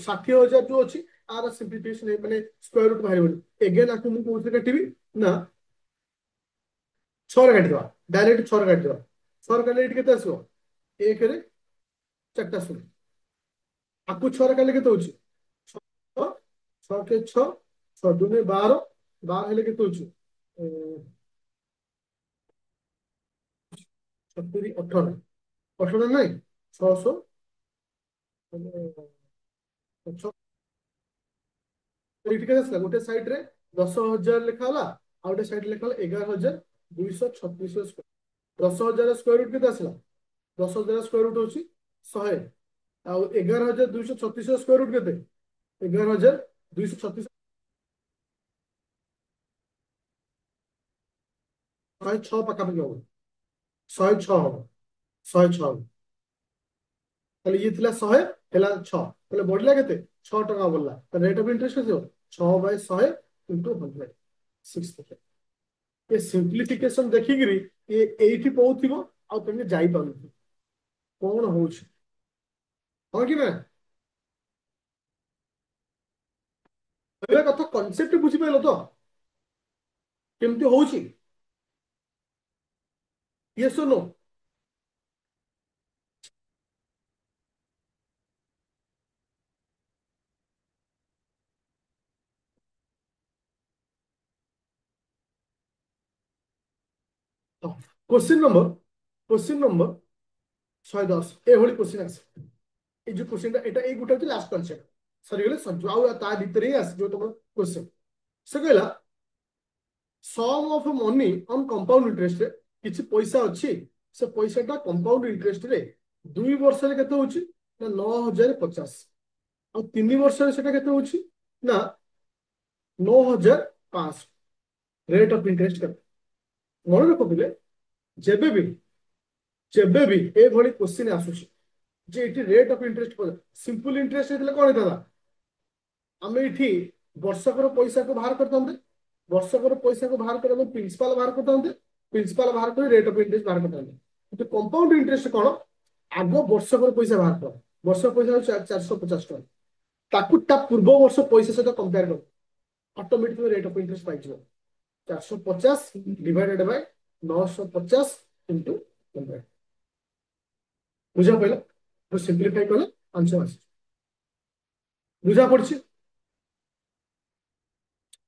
60,000 ଯୋଉ ଅଛି ଆର ସିମ୍ପ୍ଲିଫିକେସନ ମାନେ ସ୍କୋୟାର ରୁଟ ବାହାରିବନି ଏଗେନ୍ ଆକୁ ମୁଁ କୋଉଥିରେ କାଟିବି ନା 6 ରେ କାଟିଦେବା ଡାଇରେକ୍ଟ 6 ରେ କାଟିଦେବା 6 ରେ କାଟିଲେ ଏଠି କେତେ ଆସିବ 1 ରେ 4ଟା ଶୂନ ଆକୁ 6 ରେ କାଟିଲେ କେତେ ହଉଛି 6 6 କେ 6 6 ଦୁନେ 12 12 ହେଲେ କେତେ ହଉଛି 70 18 18 ନାଇଁ 600 ଏଇଠି କେତେ ଆସିଲା ଗୋଟେ ସାଇଡ୍ ରେ 10,000 ଲେଖା ହେଲା ଆଉ ଗୋଟେ ସାଇଡ୍ ଲେଖା ହେଲା 11,236 10,000 ସ୍କୋୟାର ରୁଟ କେତେ ଆସିଲା 10,000 ସ୍କୋୟାର ରୁଟ ହଉଛି 100 ଆଉ 11,236 ସ୍କୋୟାର ରୁଟ କେତେ 11,236 106 ପାଖାପାଖି ହବ 106 ହବ 106 ହବ ତାହେଲେ ଇଏ ଥିଲା 100 ହେଲା 6 ତାହେଲେ ବଢିଲା କେତେ 6 ଟଙ୍କା ବଢିଲା ରେଟ୍ ଅଫ ଇଣ୍ଟରେଷ୍ଟ କେତେ 6/100 ଇଣ୍ଟୁ 100 6%। ଏ ସିମ୍ପ୍ଲିଫିକେସନ ଦେଖିକିରି ଏ ଏଇଠି ପଉଥିବ ଆଉ ତମେ ଯାଇପାରୁନଥିବ କଣ ହଉଛି ହଁ କି ନା କହିବା କଥା କନସେପ୍ଟ ବୁଝିପାରିଲ ତ କେମିତି ହଉଛି ୟେସ୍ ଅ नो क्वेश्चन नंबर 110 ଏଭଳି କ୍वेଶ୍ଚନ ଆସେ এই যে কোশ্চেনটা এটা এই গোটা হচ্ছে লাস্ট কনসেপ্ট সরিগলে সঞ্জু ଆଉ ତା ଭିତରେ ହିଁ ଆସିଯିବ ତମର କ୍वेଶ୍ଚନ ସେ କହିଲା ସମ୍ ଅଫ ମନି ଅନ୍ କମ୍ପାଉଣ୍ଡ ଇଣ୍ଟରେଷ୍ଟରେ କିଛି ପଇସା ଅଛି ସେ ପଇସାଟା କମ୍ପାଉଣ୍ଡ ଇଣ୍ଟରେଷ୍ଟରେ 2 ବର୍ଷରେ କେତେ ହଉଛି ନା 9,050 ଆଉ 3 ବର୍ଷରେ ସେଟା କେତେ ହଉଛି ନା 9,500 ରେଟ୍ ଅଫ ଇଣ୍ଟରେଷ୍ଟ କେତେ ମନେ ରଖୁଥିଲେ ଯେବେ ବି ଯେବେ ବି ଏଭଳି କ୍ୱେଶ୍ଚିନ୍ ଆସୁଛି ଯେ ଏଠି rate of interest simple interest ହେଇଥିଲେ କଣ ହେଇଥାନ୍ତା ଆମେ ଏଠି ବର୍ଷକର ପଇସାକୁ ବାହାର କରିଥାନ୍ତେ ବର୍ଷକର ପଇସାକୁ ବାହାର କରି ଆମେ ପ୍ରିନ୍ସିପାଲ ବାହାର କରିଥାନ୍ତେ ପ୍ରିନ୍ସିପାଲ ବାହାର କରି ରେଟ୍ ଅଫ ଇଣ୍ଟରେଷ୍ଟ ବାହାର କରିଥାନ୍ତେ କିନ୍ତୁ କମ୍ପାଉଣ୍ଡ ଇଣ୍ଟରେଷ୍ଟ କଣ ଆଗ ବର୍ଷକର ପଇସା ବାହାର କର ବର୍ଷକ ପଇସା ହଉଛି 450 ଟଙ୍କା ତାକୁ ତା ପୂର୍ବ ବର୍ଷ ପଇସା ସହିତ କମ୍ପେୟାର କର ଅଟୋମେଟିକ ରେଟ୍ ଅଫ ଇଣ୍ଟରେଷ୍ଟ ପାଇଯିବ 450 ଡିଭାଇଡେଡ୍ ବାଇ 950 ଇଣ୍ଟୁ 100 ବୁଝା ପଇଲା ସିମ୍ପ୍ଲିଫାଇ କଲେ ଆନ୍ସର ଆସିଛି ବୁଝା ପଡିଛି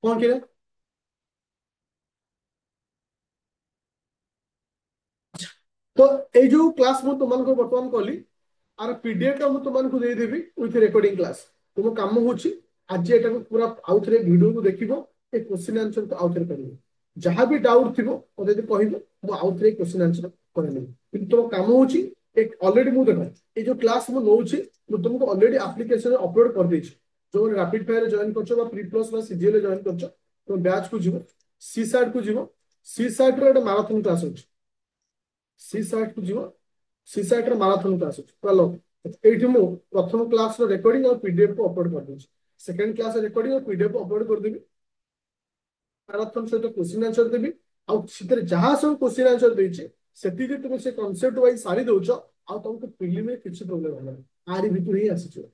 କଣ କି ତ ଏଇ ଯୋଉ କ୍ଲାସ ମୁଁ ତୁମମାନଙ୍କୁ ବର୍ତ୍ତମାନ କଲି ଆର ପିଡିଏଫ ଟା ମୁଁ ତୁମମାନଙ୍କୁ ଦେଇଦେବି ୱିଥ ରେକର୍ଡିଂ କ୍ଲାସ ତୁମ କାମ ହଉଛି ଆଜି ଏଟାକୁ ପୁରା ଆଉଥରେ ଭିଡିଓକୁ ଦେଖିବ ଏ କ୍ୱେଶ୍ଚିନ୍ ଆନ୍ସର ଆଉଥରେ କରିବ ଯାହା ବି ଡାଉଟ ଥିବ ମତେ ଯଦି କହିବ ମୁଁ ଆଉଥରେ କ୍ୱେଶ୍ଚିନ୍ ଆନ୍ସର କରିନେବି କିନ୍ତୁ ତୁମ କାମ ହଉଛି ଅଲରେଡି ମୁଁ ଦେଖ ଏଇ ଯୋଉ କ୍ଲାସ ମୁଁ ନଉଛି ମୁଁ ତୁମକୁ ଅଲରେଡି ଆପ୍ଲିକେସନରେ ଅପଲୋଡ କରିଦେଇଛି ଯୋଉମାନେ ରାପିଡ ଫାୟାରରେ ଜଏନ୍ କରୁଛ ବା ପ୍ରି ପ୍ଲସ୍ ବା ସିଜିଏଲ ଜଏନ୍ କରୁଛ ତୁମ ବ୍ୟାଚ୍ କୁ ଯିବ सी साइट को जीव सी साइट रो एटा मैराथन क्लास अछि सी साइट को जीव सी साइट रो मैराथन क्लास अछि चलो एठी मु प्रथम क्लास रो रिकॉर्डिंग और पीडीएफ को अपलोड कर दूची सेकंड क्लास रो रिकॉर्डिंग और पीडीएफ को अपलोड कर देबी मैराथन सहित क्वेश्चन आंसर देबी आउ सितरे जहां सब क्वेश्चन आंसर देछि सेति जे तुम से कांसेप्ट वाइज सारी दउछ आउ तुमको प्रीलिम में किछि प्रॉब्लम होला आरी भितर ही आसी छ